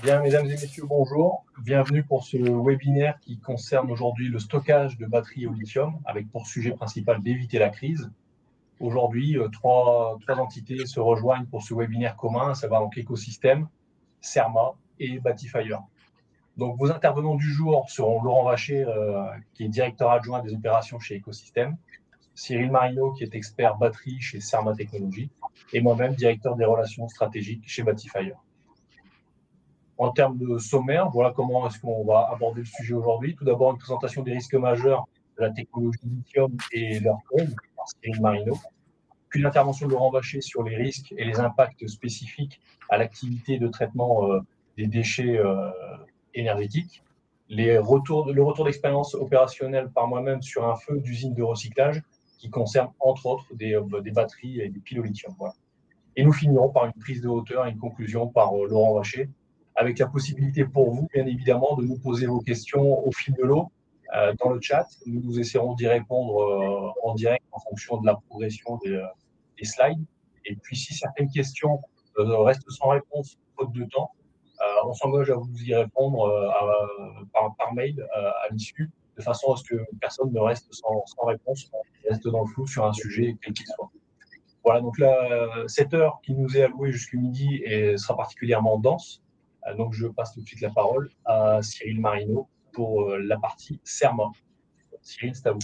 Bien, mesdames et messieurs, bonjour. Bienvenue pour ce webinaire qui concerne aujourd'hui le stockage de batteries au lithium, avec pour sujet principal d'éviter la crise. Aujourd'hui, trois entités se rejoignent pour ce webinaire commun, à savoir donc Écosystème, Serma et Batifire. Donc, vos intervenants du jour seront Laurent Vacher, qui est directeur adjoint des opérations chez Écosystème, Cyril Marino, qui est expert batterie chez Serma Technologies, et moi-même, directeur des relations stratégiques chez Batifire. En termes de sommaire, voilà comment est-ce qu'on va aborder le sujet aujourd'hui. Tout d'abord, une présentation des risques majeurs de la technologie lithium et leur cause par Cyril Marino. Puis l'intervention de Laurent Vacher sur les risques et les impacts spécifiques à l'activité de traitement des déchets énergétiques. Le retour d'expérience opérationnelle par moi-même sur un feu d'usine de recyclage qui concerne entre autres des batteries et des piles au lithium. Voilà. Et nous finirons par une prise de hauteur et une conclusion par Laurent Vacher, avec la possibilité pour vous, bien évidemment, de nous poser vos questions au fil de l'eau dans le chat. Nous essaierons d'y répondre en direct en fonction de la progression des slides. Et puis, si certaines questions restent sans réponse, faute de temps, on s'engage à vous y répondre par mail à l'issue, de façon à ce que personne ne reste sans réponse, reste dans le flou sur un sujet quel qu'il soit. Voilà, donc là, cette heure qui nous est allouée jusqu'à midi sera particulièrement dense. Donc, je passe tout de suite la parole à Cyril Marino pour la partie Serma. Cyril, c'est à vous.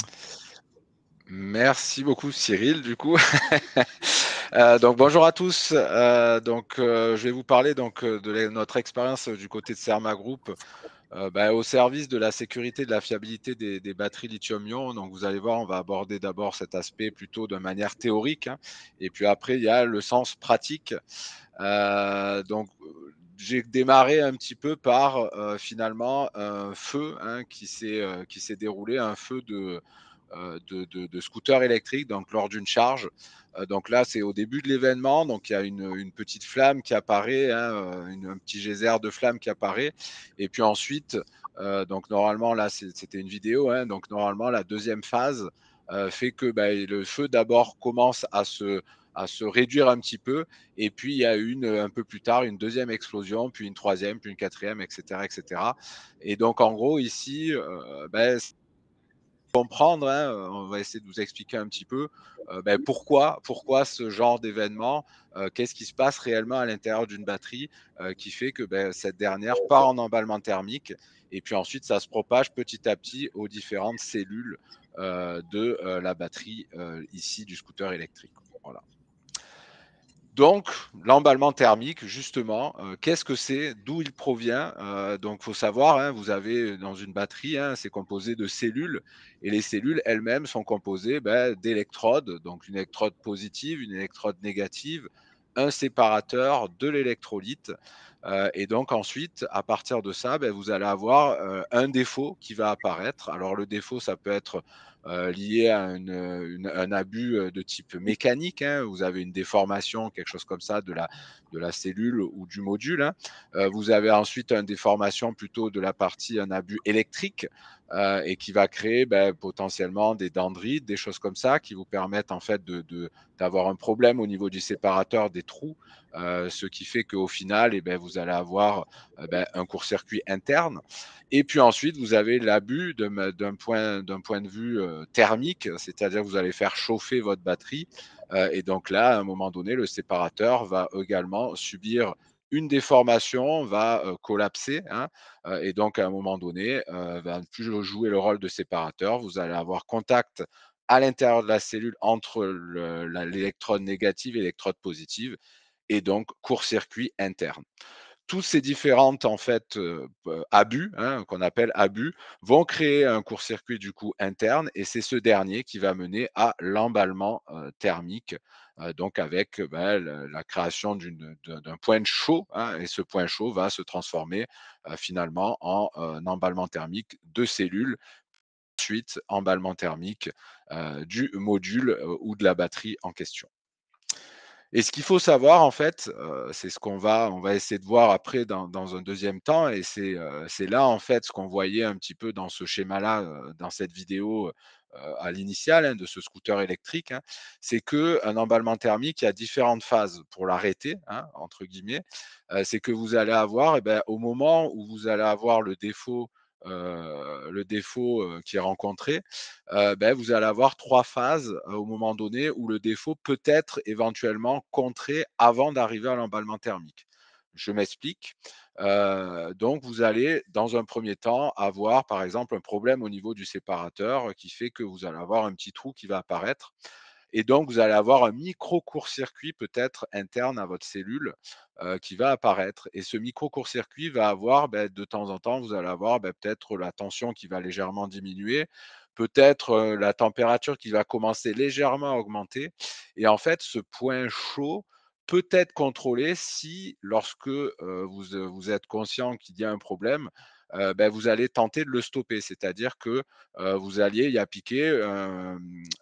Merci beaucoup Cyril, du coup. Donc bonjour à tous. Je vais vous parler de notre expérience du côté de Serma Group au service de la sécurité et de la fiabilité des batteries lithium-ion. Donc vous allez voir, on va aborder d'abord cet aspect plutôt de manière théorique, hein, et puis après il y a le sens pratique. J'ai démarré un petit peu par finalement un feu qui s'est déroulé, un feu de scooter électrique, donc lors d'une charge. Donc là, c'est au début de l'événement, donc il y a une petite flamme qui apparaît, hein, un petit geyser de flamme qui apparaît. Et puis ensuite, donc normalement, là, c'était une vidéo, hein, donc normalement, la deuxième phase fait que le feu d'abord commence à se réduire un petit peu, et puis il y a un peu plus tard une deuxième explosion, puis une troisième, puis une quatrième, etc., etc. Et donc en gros ici, comprendre, hein, on va essayer de vous expliquer un petit peu pourquoi ce genre d'événement, qu'est-ce qui se passe réellement à l'intérieur d'une batterie qui fait que cette dernière part en emballement thermique, et puis ensuite ça se propage petit à petit aux différentes cellules de la batterie ici du scooter électrique. Voilà. Donc, l'emballement thermique, justement, qu'est-ce que c'est? D'où il provient? Donc, il faut savoir, hein, vous avez dans une batterie, hein, c'est composé de cellules, et les cellules elles-mêmes sont composées d'électrodes, donc une électrode positive, une électrode négative, un séparateur, de l'électrolyte. Et donc ensuite, à partir de ça, vous allez avoir un défaut qui va apparaître. Alors le défaut, ça peut être lié à un abus de type mécanique, hein. Vous avez une déformation, quelque chose comme ça, de la cellule ou du module, hein. Vous avez ensuite une déformation plutôt de la partie, un abus électrique, et qui va créer potentiellement des dendrites, des choses comme ça, qui vous permettent en fait d'avoir un problème au niveau du séparateur des trous, ce qui fait qu'au final, vous allez avoir un court-circuit interne. Et puis ensuite, vous avez l'abus d'un point de vue thermique, c'est-à-dire que vous allez faire chauffer votre batterie. Et donc là, à un moment donné, le séparateur va également subir une déformation, va collapser, hein, et donc à un moment donné, va ne plus jouer le rôle de séparateur. Vous allez avoir contact à l'intérieur de la cellule entre l'électrode négative et l'électrode positive, et donc court-circuit interne. Tous ces différentes en fait abus, hein, qu'on appelle abus, vont créer un court-circuit du coup interne, et c'est ce dernier qui va mener à l'emballement thermique, donc avec la création d'un point chaud, hein, et ce point chaud va se transformer finalement en emballement thermique de cellules, ensuite emballement thermique du module ou de la batterie en question. Et ce qu'il faut savoir, en fait, c'est ce on va essayer de voir après dans un deuxième temps, et c'est là, en fait, ce qu'on voyait un petit peu dans ce schéma-là, dans cette vidéo, à l'initiale, hein, de ce scooter électrique, hein, c'est qu'un emballement thermique, il y a différentes phases pour l'arrêter, hein, entre guillemets. C'est que vous allez avoir, eh ben, au moment où vous allez avoir le défaut qui est rencontré, ben, vous allez avoir 3 phases, au moment donné où le défaut peut être éventuellement contré avant d'arriver à l'emballement thermique. Je m'explique. Donc vous allez, dans un premier temps, avoir, par exemple, un problème au niveau du séparateur qui fait que vous allez avoir un petit trou qui va apparaître et donc vous allez avoir un micro court-circuit peut-être interne à votre cellule, qui va apparaître et ce micro court-circuit va avoir, de temps en temps, vous allez avoir, peut-être la tension qui va légèrement diminuer, peut-être, la température qui va commencer légèrement à augmenter et en fait, ce point chaud peut être contrôlé si lorsque, vous êtes conscient qu'il y a un problème, vous allez tenter de le stopper. C'est-à-dire que, vous alliez y appliquer,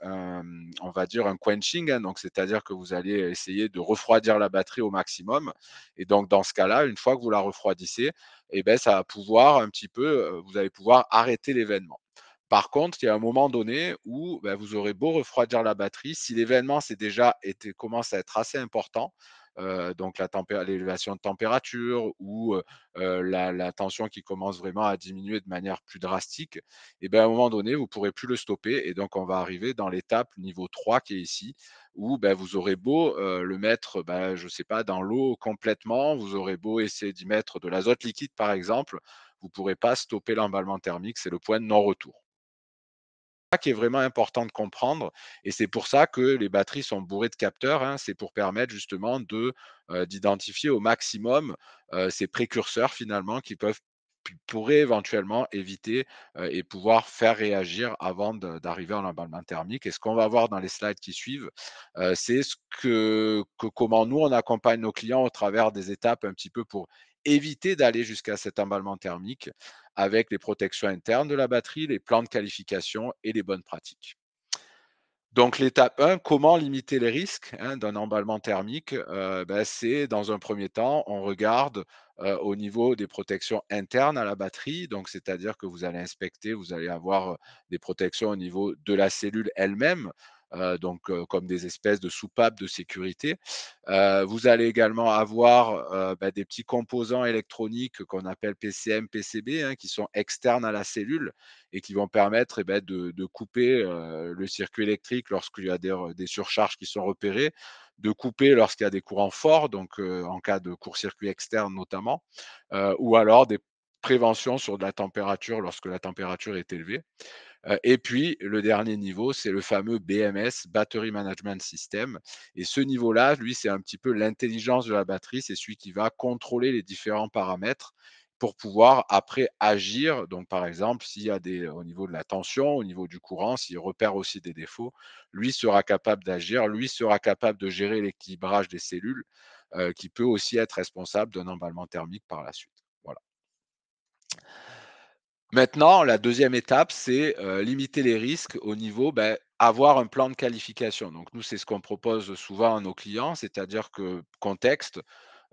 on va dire un quenching, hein, donc c'est-à-dire que vous allez essayer de refroidir la batterie au maximum et donc dans ce cas-là, une fois que vous la refroidissez et ça va pouvoir un petit peu, vous allez pouvoir arrêter l'événement. Par contre, il y a un moment donné où, vous aurez beau refroidir la batterie, si l'événement s'est déjà été commence à être assez important, donc l'élévation de température ou, la tension qui commence vraiment à diminuer de manière plus drastique et à un moment donné, vous ne pourrez plus le stopper et donc on va arriver dans l'étape niveau 3 qui est ici, où, vous aurez beau, le mettre, je ne sais pas, dans l'eau complètement, vous aurez beau essayer d'y mettre de l'azote liquide par exemple, vous ne pourrez pas stopper l'emballement thermique, c'est le point de non-retour ça qui est vraiment important de comprendre et c'est pour ça que les batteries sont bourrées de capteurs, hein. C'est pour permettre justement d'identifier au maximum, ces précurseurs finalement qui pourraient éventuellement éviter, et pouvoir faire réagir avant d'arriver à l'emballement thermique et ce qu'on va voir dans les slides qui suivent, c'est comment nous on accompagne nos clients au travers des étapes un petit peu pour éviter d'aller jusqu'à cet emballement thermique avec les protections internes de la batterie, les plans de qualification et les bonnes pratiques. Donc l'étape 1, comment limiter les risques, hein, d'un emballement thermique? C'est dans un premier temps, on regarde, au niveau des protections internes à la batterie, donc c'est-à-dire que vous allez inspecter, vous allez avoir, des protections au niveau de la cellule elle-même, comme des espèces de soupapes de sécurité. Vous allez également avoir, des petits composants électroniques qu'on appelle PCM, PCB, hein, qui sont externes à la cellule et qui vont permettre de couper le circuit électrique lorsqu'il y a des surcharges qui sont repérées, de couper lorsqu'il y a des courants forts, donc en cas de court-circuit externe notamment, ou alors des préventions sur de la température lorsque la température est élevée. Et puis le dernier niveau, c'est le fameux BMS, Battery Management System. Et ce niveau-là, lui, c'est un petit peu l'intelligence de la batterie, c'est celui qui va contrôler les différents paramètres pour pouvoir après agir. Donc par exemple, s'il y a au niveau de la tension, au niveau du courant, s'il repère aussi des défauts, lui sera capable d'agir, lui sera capable de gérer l'équilibrage des cellules, qui peut aussi être responsable d'un emballement thermique par la suite. Voilà. Maintenant, la deuxième étape, c'est, limiter les risques au niveau, avoir un plan de qualification. Donc nous, c'est ce qu'on propose souvent à nos clients, c'est-à-dire que contexte,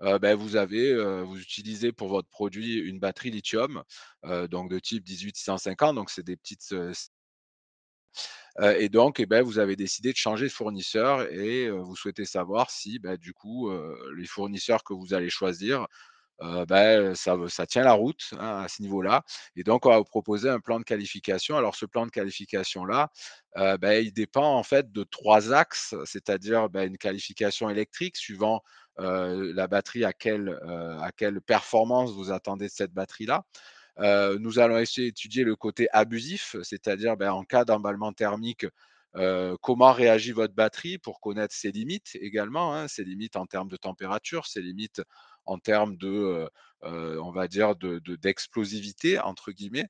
vous utilisez pour votre produit une batterie lithium, donc de type 18650, donc c'est des petites, et donc vous avez décidé de changer de fournisseur et vous souhaitez savoir si, du coup, les fournisseurs que vous allez choisir ça tient la route, hein, à ce niveau-là et donc on va vous proposer un plan de qualification. Alors ce plan de qualification-là, il dépend en fait de 3 axes, c'est-à-dire, une qualification électrique suivant, la batterie à quelle performance vous attendez de cette batterie-là. Nous allons essayer d'étudier le côté abusif, c'est-à-dire, en cas d'emballement thermique, comment réagit votre batterie pour connaître ses limites également, hein, ses limites en termes de température, ses limites en termes on va dire «d'explosivité» entre guillemets.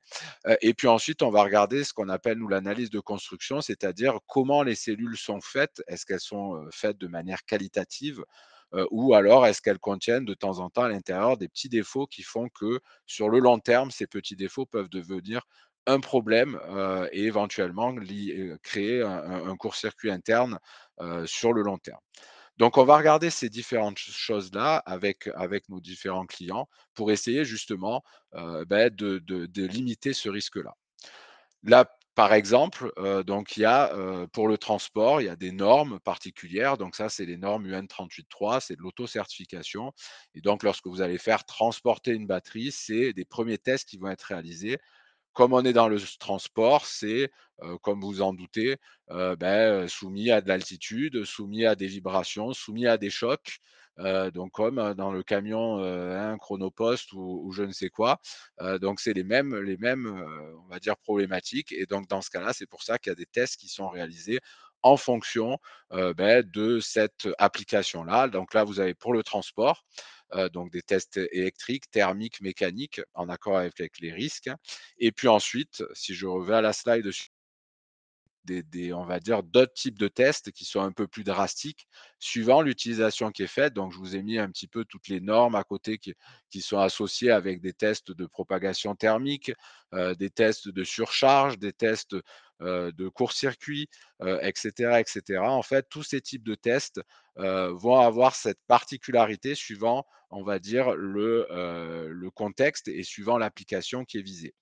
Et puis ensuite, on va regarder ce qu'on appelle nous l'analyse de construction, c'est-à-dire comment les cellules sont faites. Est-ce qu'elles sont, faites de manière qualitative? Ou alors est-ce qu'elles contiennent de temps en temps à l'intérieur des petits défauts qui font que, sur le long terme, ces petits défauts peuvent devenir un problème, et éventuellement créer un court-circuit interne, sur le long terme. Donc on va regarder ces différentes choses-là avec nos différents clients pour essayer justement, de limiter ce risque-là. La Par exemple, donc il y a, pour le transport, il y a des normes particulières. Donc ça, c'est les normes UN 38.3, c'est de l'auto-certification et donc lorsque vous allez faire transporter une batterie, c'est des premiers tests qui vont être réalisés. Comme on est dans le transport, c'est, comme vous en doutez, soumis à de l'altitude, soumis à des vibrations, soumis à des chocs, donc comme, dans le camion, Chronopost ou je ne sais quoi. Donc c'est les mêmes, on va dire problématiques et donc dans ce cas-là, c'est pour ça qu'il y a des tests qui sont réalisés en fonction, de cette application-là. Donc là, vous avez pour le transport, donc des tests électriques, thermiques, mécaniques, en accord avec les risques. Et puis ensuite, si je reviens à la slide on va dire, d'autres types de tests qui sont un peu plus drastiques, suivant l'utilisation qui est faite. Donc, je vous ai mis un petit peu toutes les normes à côté qui sont associées avec des tests de propagation thermique, des tests de surcharge, des tests de court-circuit, etc., etc. En fait, tous ces types de tests vont avoir cette particularité suivant, on va dire, le contexte et suivant l'application qui est visée.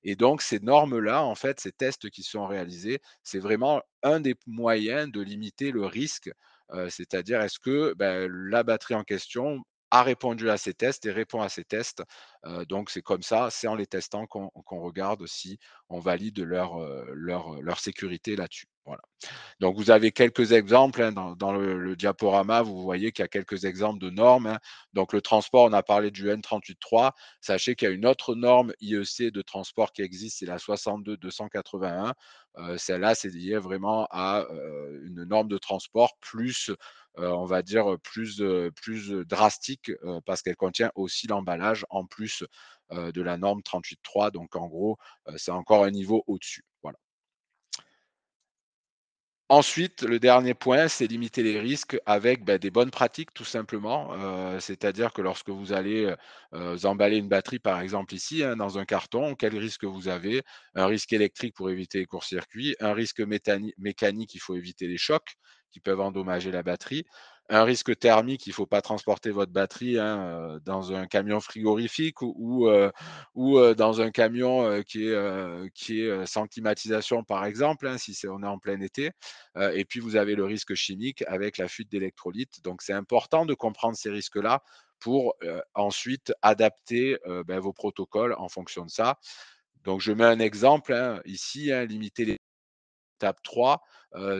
Et donc, ces normes-là, en fait, ces tests qui sont réalisés, c'est vraiment un des moyens de limiter le risque, c'est-à-dire est-ce que, la batterie en question a répondu à ces tests et répond à ces tests. Donc c'est comme ça, c'est en les testant qu'on regarde si on valide leur sécurité là-dessus. Voilà. Donc, vous avez quelques exemples hein, dans le diaporama. Vous voyez qu'il y a quelques exemples de normes. Hein. Donc, le transport, on a parlé du N38.3. Sachez qu'il y a une autre norme IEC de transport qui existe, c'est la 62-281. Celle-là, c'est lié vraiment à une norme de transport plus, on va dire, plus drastique parce qu'elle contient aussi l'emballage en plus de la norme 38.3. Donc, en gros, c'est encore un niveau au-dessus. Voilà. Ensuite, le dernier point, c'est limiter les risques avec, des bonnes pratiques tout simplement. C'est-à-dire que lorsque vous allez, emballer une batterie, par exemple ici, hein, dans un carton, quel risque vous avez? Un risque électrique pour éviter les courts-circuits, un risque mécanique, il faut éviter les chocs qui peuvent endommager la batterie, un risque thermique, il ne faut pas transporter votre batterie, hein, dans un camion frigorifique ou dans un camion, qui est sans climatisation par exemple, hein, si on est en plein été. Et puis vous avez le risque chimique avec la fuite d'électrolytes. Donc c'est important de comprendre ces risques-là pour ensuite adapter vos protocoles en fonction de ça. Donc je mets un exemple hein, ici, hein, limiter les étape 3,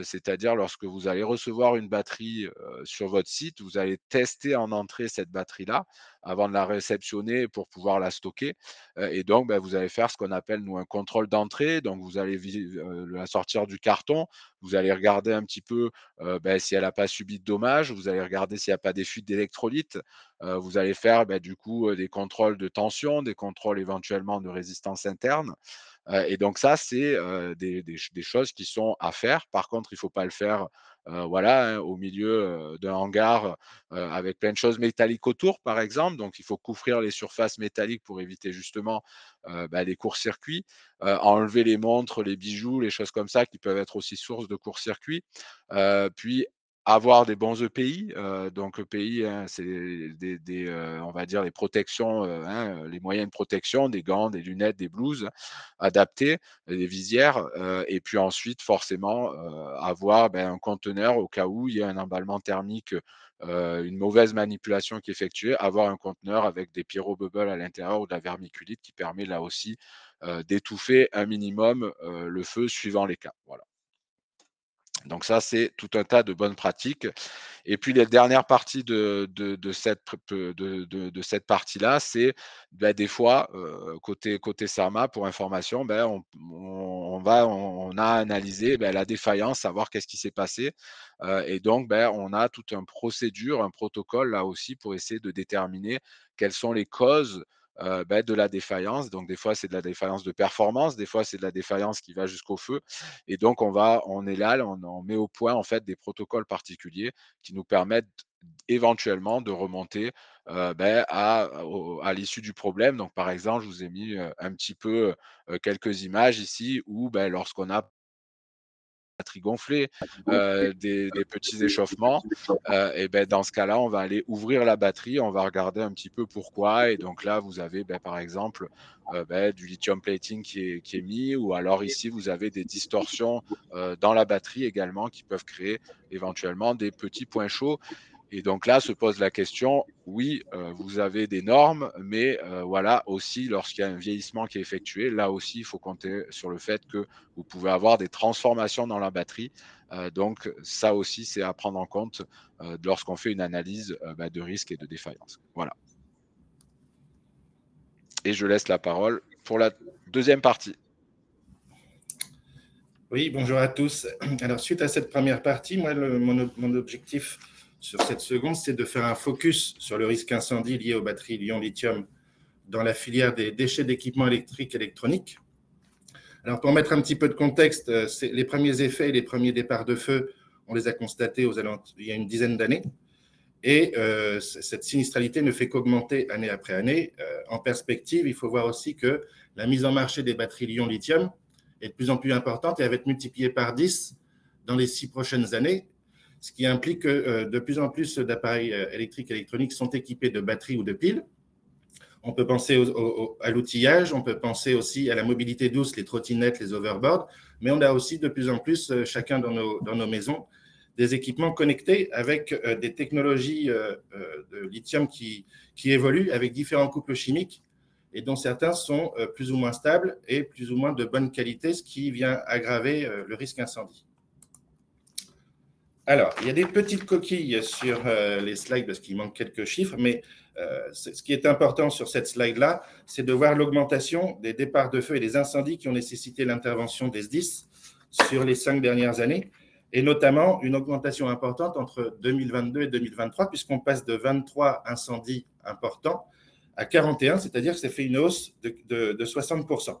c'est-à-dire lorsque vous allez recevoir une batterie, sur votre site, vous allez tester en entrée cette batterie-là avant de la réceptionner pour pouvoir la stocker, et donc vous allez faire ce qu'on appelle nous un contrôle d'entrée. Donc vous allez la sortir du carton, vous allez regarder un petit peu, si elle n'a pas subi de dommages, vous allez regarder s'il n'y a pas des fuites d'électrolytes, vous allez faire, du coup, des contrôles de tension, des contrôles éventuellement de résistance interne. Et donc ça, c'est, des choses qui sont à faire. Par contre, il ne faut pas le faire, voilà, hein, au milieu, d'un hangar, avec plein de choses métalliques autour, par exemple. Donc il faut couvrir les surfaces métalliques pour éviter justement, les courts-circuits, enlever les montres, les bijoux, les choses comme ça qui peuvent être aussi source de court-circuit. Puis avoir des bons EPI, donc EPI, hein, c'est on va dire les protections, hein, les moyens de protection, des gants, des lunettes, des blouses adaptées, des visières, et puis ensuite forcément, avoir, un conteneur au cas où il y a un emballement thermique, une mauvaise manipulation qui est effectuée, avoir un conteneur avec des pyrobubbles à l'intérieur ou de la vermiculite qui permet là aussi, d'étouffer un minimum, le feu suivant les cas. Voilà. Donc ça, c'est tout un tas de bonnes pratiques. Et puis la dernière partie de cette de cette partie-là, c'est, des fois, côté Sarma, pour information, on a analysé, la défaillance, savoir qu'est-ce qui s'est passé, et donc, on a toute une procédure, un protocole là aussi pour essayer de déterminer quelles sont les causes, de la défaillance. Donc des fois, c'est de la défaillance de performance, des fois, c'est de la défaillance qui va jusqu'au feu et donc on est là, on met au point, en fait, des protocoles particuliers qui nous permettent éventuellement de remonter à l'issue du problème. Donc, par exemple, je vous ai mis un petit peu quelques images ici où lorsqu'on a batterie gonflée, des petits échauffements, et ben, dans ce cas-là, on va aller ouvrir la batterie, on va regarder un petit peu pourquoi. Et donc là, vous avez par exemple du lithium plating qui est mis, ou alors ici, vous avez des distorsions dans la batterie également qui peuvent créer éventuellement des petits points chauds. Et donc là se pose la question, oui, vous avez des normes, mais voilà, aussi lorsqu'il y a un vieillissement qui est effectué, là aussi, il faut compter sur le fait que vous pouvez avoir des transformations dans la batterie. Donc ça aussi, c'est à prendre en compte lorsqu'on fait une analyse de risque et de défaillance. Voilà. Et je laisse la parole pour la deuxième partie. Oui, bonjour à tous. Alors, suite à cette première partie, moi, mon objectif sur cette seconde, c'est de faire un focus sur le risque incendie lié aux batteries Lyon-Lithium dans la filière des déchets d'équipements électriques et électroniques. Alors, pour mettre un petit peu de contexte, les premiers effets et les premiers départs de feu, on les a constatés il y a une dizaine d'années. Et cette sinistralité ne fait qu'augmenter année après année. En perspective, il faut voir aussi que la mise en marché des batteries Lyon-Lithium est de plus en plus importante et elle va être multipliée par 10 dans les 6 prochaines années, ce qui implique que de plus en plus d'appareils électriques et électroniques sont équipés de batteries ou de piles. On peut penser à l'outillage, on peut penser aussi à la mobilité douce, les trottinettes, les overboards, mais on a aussi de plus en plus, chacun dans nos maisons, des équipements connectés avec des technologies de lithium qui évoluent avec différents couples chimiques et dont certains sont plus ou moins stables et plus ou moins de bonne qualité, ce qui vient aggraver le risque incendie. Alors, il y a des petites coquilles sur les slides parce qu'il manque quelques chiffres, mais ce qui est important sur cette slide-là, c'est de voir l'augmentation des départs de feu et des incendies qui ont nécessité l'intervention des SDIS sur les 5 dernières années, et notamment une augmentation importante entre 2022 et 2023, puisqu'on passe de 23 incendies importants à 41, c'est-à-dire que ça fait une hausse de 60%.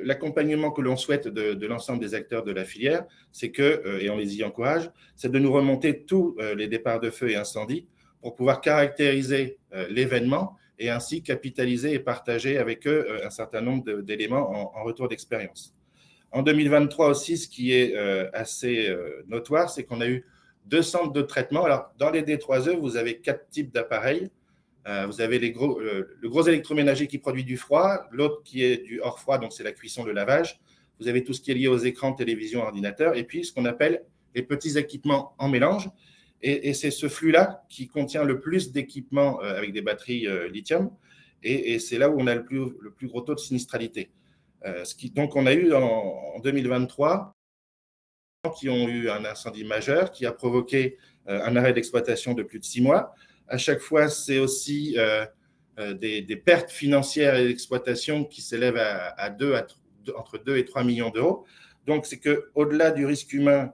L'accompagnement que l'on souhaite de l'ensemble des acteurs de la filière, c'est que, et on les y encourage, c'est de nous remonter tous les départs de feu et incendies pour pouvoir caractériser l'événement et ainsi capitaliser et partager avec eux un certain nombre d'éléments en retour d'expérience. En 2023 aussi, ce qui est assez notoire, c'est qu'on a eu 2 centres de traitement. Alors, dans les D3E, vous avez 4 types d'appareils. Vous avez le gros électroménager qui produit du froid, l'autre qui est du hors froid, donc c'est la cuisson, le lavage. Vous avez tout ce qui est lié aux écrans, télévision, ordinateur, et puis ce qu'on appelle les petits équipements en mélange. Et c'est ce flux-là qui contient le plus d'équipements avec des batteries lithium, et c'est là où on a le plus gros taux de sinistralité. Donc, on a eu en 2023 qui ont eu un incendie majeur qui a provoqué un arrêt d'exploitation de plus de 6 mois. À chaque fois, c'est aussi des pertes financières et d'exploitation qui s'élèvent entre 2 et 3 millions d'euros. Donc, c'est qu'au-delà du risque humain,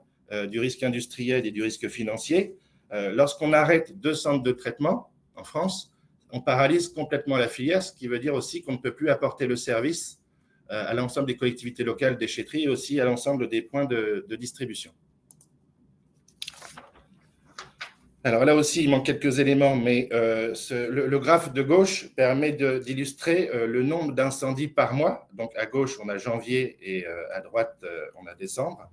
du risque industriel et du risque financier, lorsqu'on arrête 2 centres de traitement en France, on paralyse complètement la filière, ce qui veut dire aussi qu'on ne peut plus apporter le service à l'ensemble des collectivités locales déchetteries et aussi à l'ensemble des points de distribution. Alors là aussi, il manque quelques éléments, mais le graphe de gauche permet d'illustrer le nombre d'incendies par mois. Donc à gauche, on a janvier et à droite, on a décembre.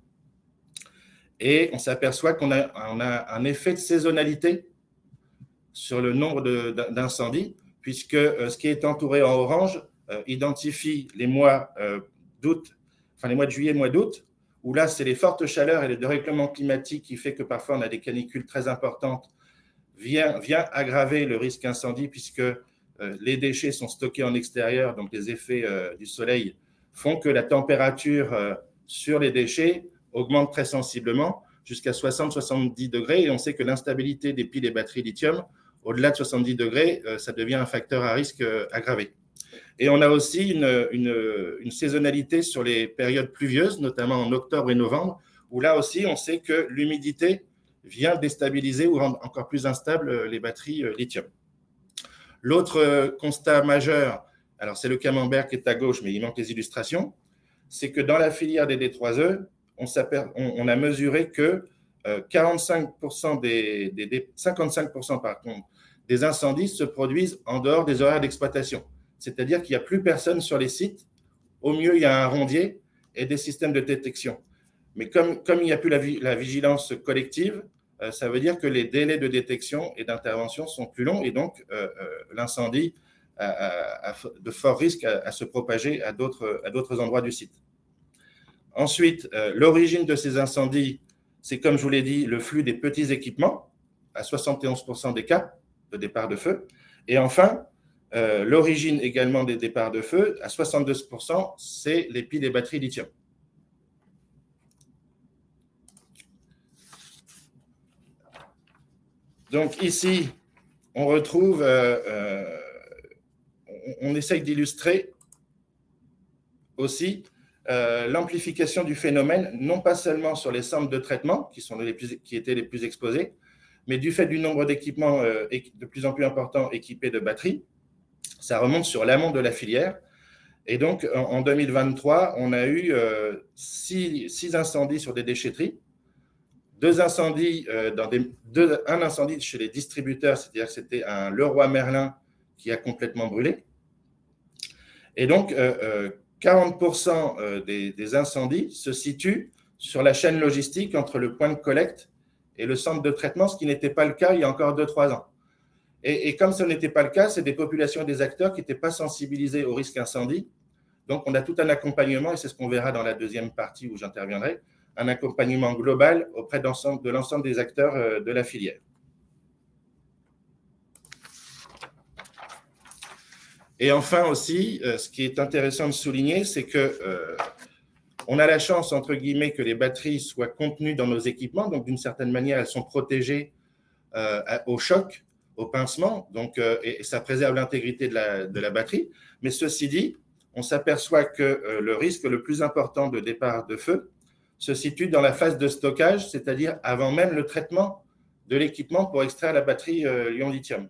Et on s'aperçoit qu'on a un effet de saisonnalité sur le nombre d'incendies, puisque ce qui est entouré en orange identifie les mois d'août, enfin les mois de juillet, mois d'août, où là, c'est les fortes chaleurs et le dérèglement climatique qui fait que parfois on a des canicules très importantes, vient aggraver le risque incendie puisque les déchets sont stockés en extérieur, donc les effets du soleil font que la température sur les déchets augmente très sensiblement jusqu'à 60-70 degrés et on sait que l'instabilité des piles et batteries lithium, au-delà de 70 degrés, ça devient un facteur à risque aggravé. Et on a aussi une saisonnalité sur les périodes pluvieuses, notamment en octobre et novembre, où là aussi, on sait que l'humidité vient déstabiliser ou rendre encore plus instables les batteries lithium. L'autre constat majeur, alors c'est le camembert qui est à gauche, mais il manque les illustrations, c'est que dans la filière des D3E, on a mesuré que 55% 55% par contre, des incendies se produisent en dehors des horaires d'exploitation. C'est-à-dire qu'il n'y a plus personne sur les sites. Au mieux, il y a un rondier et des systèmes de détection. Mais comme il n'y a plus la vigilance collective, ça veut dire que les délais de détection et d'intervention sont plus longs et donc l'incendie a de forts risques à se propager à d'autres endroits du site. Ensuite, l'origine de ces incendies, c'est comme je vous l'ai dit, le flux des petits équipements, à 71% des cas de départ de feu. Et enfin, l'origine également des départs de feu, à 62%, c'est les piles et batteries lithium. Donc ici, on retrouve, on essaye d'illustrer aussi l'amplification du phénomène, non pas seulement sur les centres de traitement, qui étaient les plus exposés, mais du fait du nombre d'équipements de plus en plus important équipés de batteries. Ça remonte sur l'amont de la filière. Et donc, en 2023, on a eu 6 incendies sur des déchetteries, un incendie chez les distributeurs, c'est-à-dire que c'était un Leroy Merlin qui a complètement brûlé. Et donc, 40% des incendies se situent sur la chaîne logistique entre le point de collecte et le centre de traitement, ce qui n'était pas le cas il y a encore 2-3 ans. Et comme ce n'était pas le cas, c'est des populations et des acteurs qui n'étaient pas sensibilisés au risque incendie. Donc, on a tout un accompagnement, et c'est ce qu'on verra dans la deuxième partie où j'interviendrai, un accompagnement global auprès de l'ensemble des acteurs de la filière. Et enfin aussi, ce qui est intéressant de souligner, c'est que on a la chance, entre guillemets, que les batteries soient contenues dans nos équipements. Donc, d'une certaine manière, elles sont protégées au choc, au pincement, donc, et ça préserve l'intégrité de la batterie. Mais ceci dit, on s'aperçoit que le risque le plus important de départ de feu se situe dans la phase de stockage, c'est-à-dire avant même le traitement de l'équipement pour extraire la batterie ion-lithium.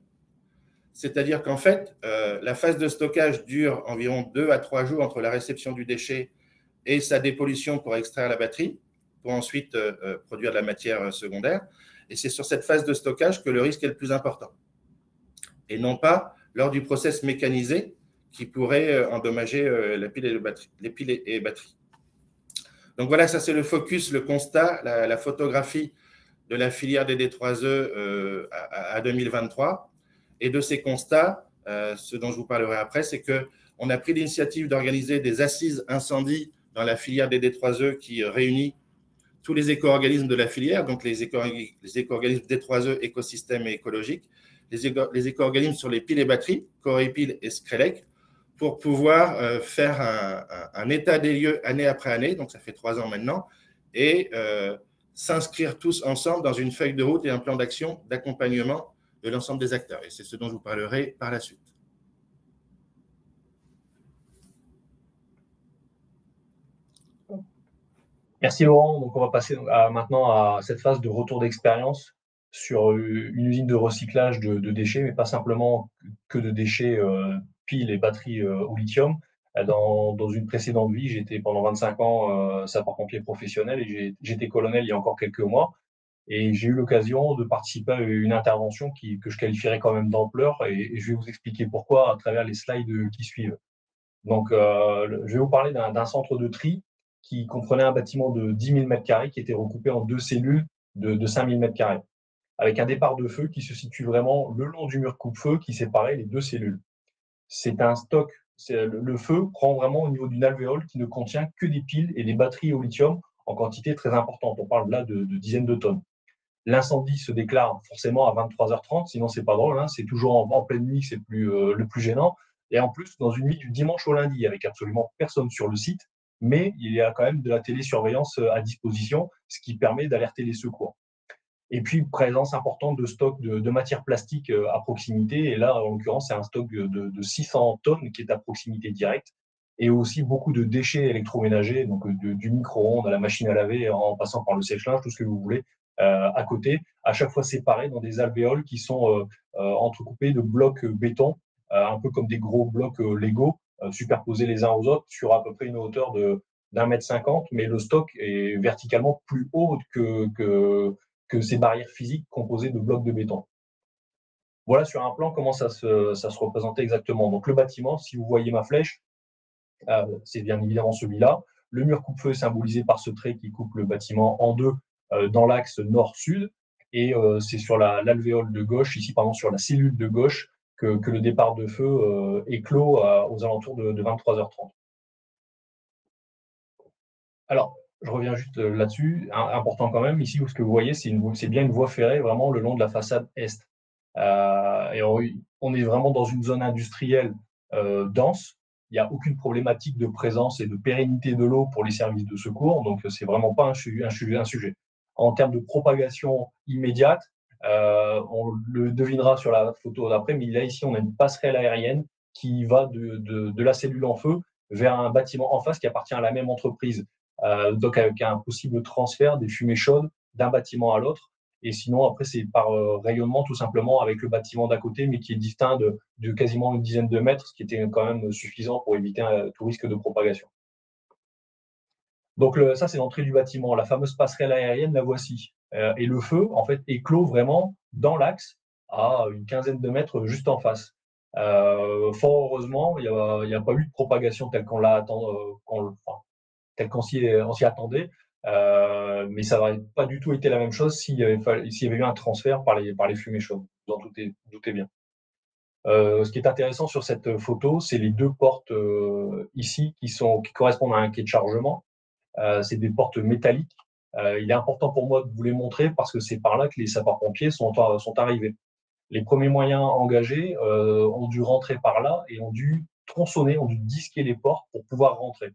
C'est-à-dire qu'en fait, la phase de stockage dure environ 2 à 3 jours entre la réception du déchet et sa dépollution pour extraire la batterie, pour ensuite produire de la matière secondaire. Et c'est sur cette phase de stockage que le risque est le plus important. Et non pas lors du process mécanisé qui pourrait endommager les piles et batteries. Donc voilà, ça c'est le focus, le constat, la photographie de la filière des D3E à 2023. Et de ces constats, ce dont je vous parlerai après, c'est qu'on a pris l'initiative d'organiser des assises incendie dans la filière des D3E qui réunit tous les éco-organismes de la filière, donc les éco-organismes D3E, écosystème et écologique, les éco-organismes sur les piles et batteries, Corépile et Screlec, pour pouvoir faire un état des lieux année après année, donc ça fait 3 ans maintenant, et s'inscrire tous ensemble dans une feuille de route et un plan d'action d'accompagnement de l'ensemble des acteurs. Et c'est ce dont je vous parlerai par la suite. Merci Laurent. Donc on va passer maintenant à cette phase de retour d'expérience sur une usine de recyclage de déchets, mais pas simplement que de déchets piles et batteries au lithium. Dans une précédente vie, j'étais pendant 25 ans sapeur-pompier professionnel et j'étais colonel il y a encore quelques mois. Et j'ai eu l'occasion de participer à une intervention que je qualifierais quand même d'ampleur et je vais vous expliquer pourquoi à travers les slides qui suivent. Donc, je vais vous parler d'un centre de tri qui comprenait un bâtiment de 10 000 m² qui était recoupé en 2 cellules de 5 000 m², avec un départ de feu qui se situe vraiment le long du mur coupe-feu qui séparait les 2 cellules. C'est un stock. Le feu prend vraiment au niveau d'une alvéole qui ne contient que des piles et des batteries au lithium en quantité très importante. On parle là de dizaines de tonnes. L'incendie se déclare forcément à 23h30, sinon c'est pas drôle, hein, c'est toujours en pleine nuit, c'est le plus gênant. Et en plus, dans une nuit du dimanche au lundi, avec absolument personne sur le site, mais il y a quand même de la télésurveillance à disposition, ce qui permet d'alerter les secours. Et puis, présence importante de stock de matières plastiques à proximité. Et là, en l'occurrence, c'est un stock de 600 tonnes qui est à proximité directe. Et aussi beaucoup de déchets électroménagers, donc du micro-ondes à la machine à laver, en passant par le sèche-linge, tout ce que vous voulez, à côté, à chaque fois séparés dans des alvéoles qui sont entrecoupés de blocs béton, un peu comme des gros blocs Lego, superposés les uns aux autres sur à peu près une hauteur d'1,50 m, mais le stock est verticalement plus haut que ces barrières physiques composées de blocs de béton. Voilà sur un plan comment ça se représentait exactement. Donc le bâtiment, si vous voyez ma flèche, c'est bien évidemment celui-là. Le mur coupe-feu est symbolisé par ce trait qui coupe le bâtiment en deux dans l'axe nord-sud. Et c'est sur l'alvéole de gauche, ici pardon, sur la cellule de gauche, que le départ de feu éclot aux alentours de 23h30. Alors, je reviens juste là-dessus, important quand même, ici, ce que vous voyez, c'est bien une voie ferrée vraiment le long de la façade est. Et on est vraiment dans une zone industrielle dense. Il n'y a aucune problématique de présence et de pérennité de l'eau pour les services de secours, donc c'est vraiment pas un sujet. En termes de propagation immédiate, on le devinera sur la photo d'après, mais là ici on a une passerelle aérienne qui va de la cellule en feu vers un bâtiment en face qui appartient à la même entreprise, donc avec un possible transfert des fumées chaudes d'un bâtiment à l'autre. Et sinon, après, c'est par rayonnement, tout simplement, avec le bâtiment d'à côté, mais qui est distinct de quasiment une dizaine de mètres, ce qui était quand même suffisant pour éviter tout risque de propagation. Donc, ça, c'est l'entrée du bâtiment. La fameuse passerelle aérienne, la voici. Et le feu, en fait, éclot vraiment dans l'axe, à une quinzaine de mètres juste en face. Fort heureusement, il n'y a pas eu de propagation telle qu'on s'y attendait. Mais ça n'aurait pas du tout été la même chose s'il y avait eu un transfert par les fumées chaudes. Vous en doutez bien. Ce qui est intéressant sur cette photo, c'est les deux portes ici qui correspondent à un quai de chargement. C'est des portes métalliques. Il est important pour moi de vous les montrer parce que c'est par là que les sapeurs-pompiers sont arrivés. Les premiers moyens engagés ont dû rentrer par là et ont dû tronçonner, ont dû disquer les portes pour pouvoir rentrer.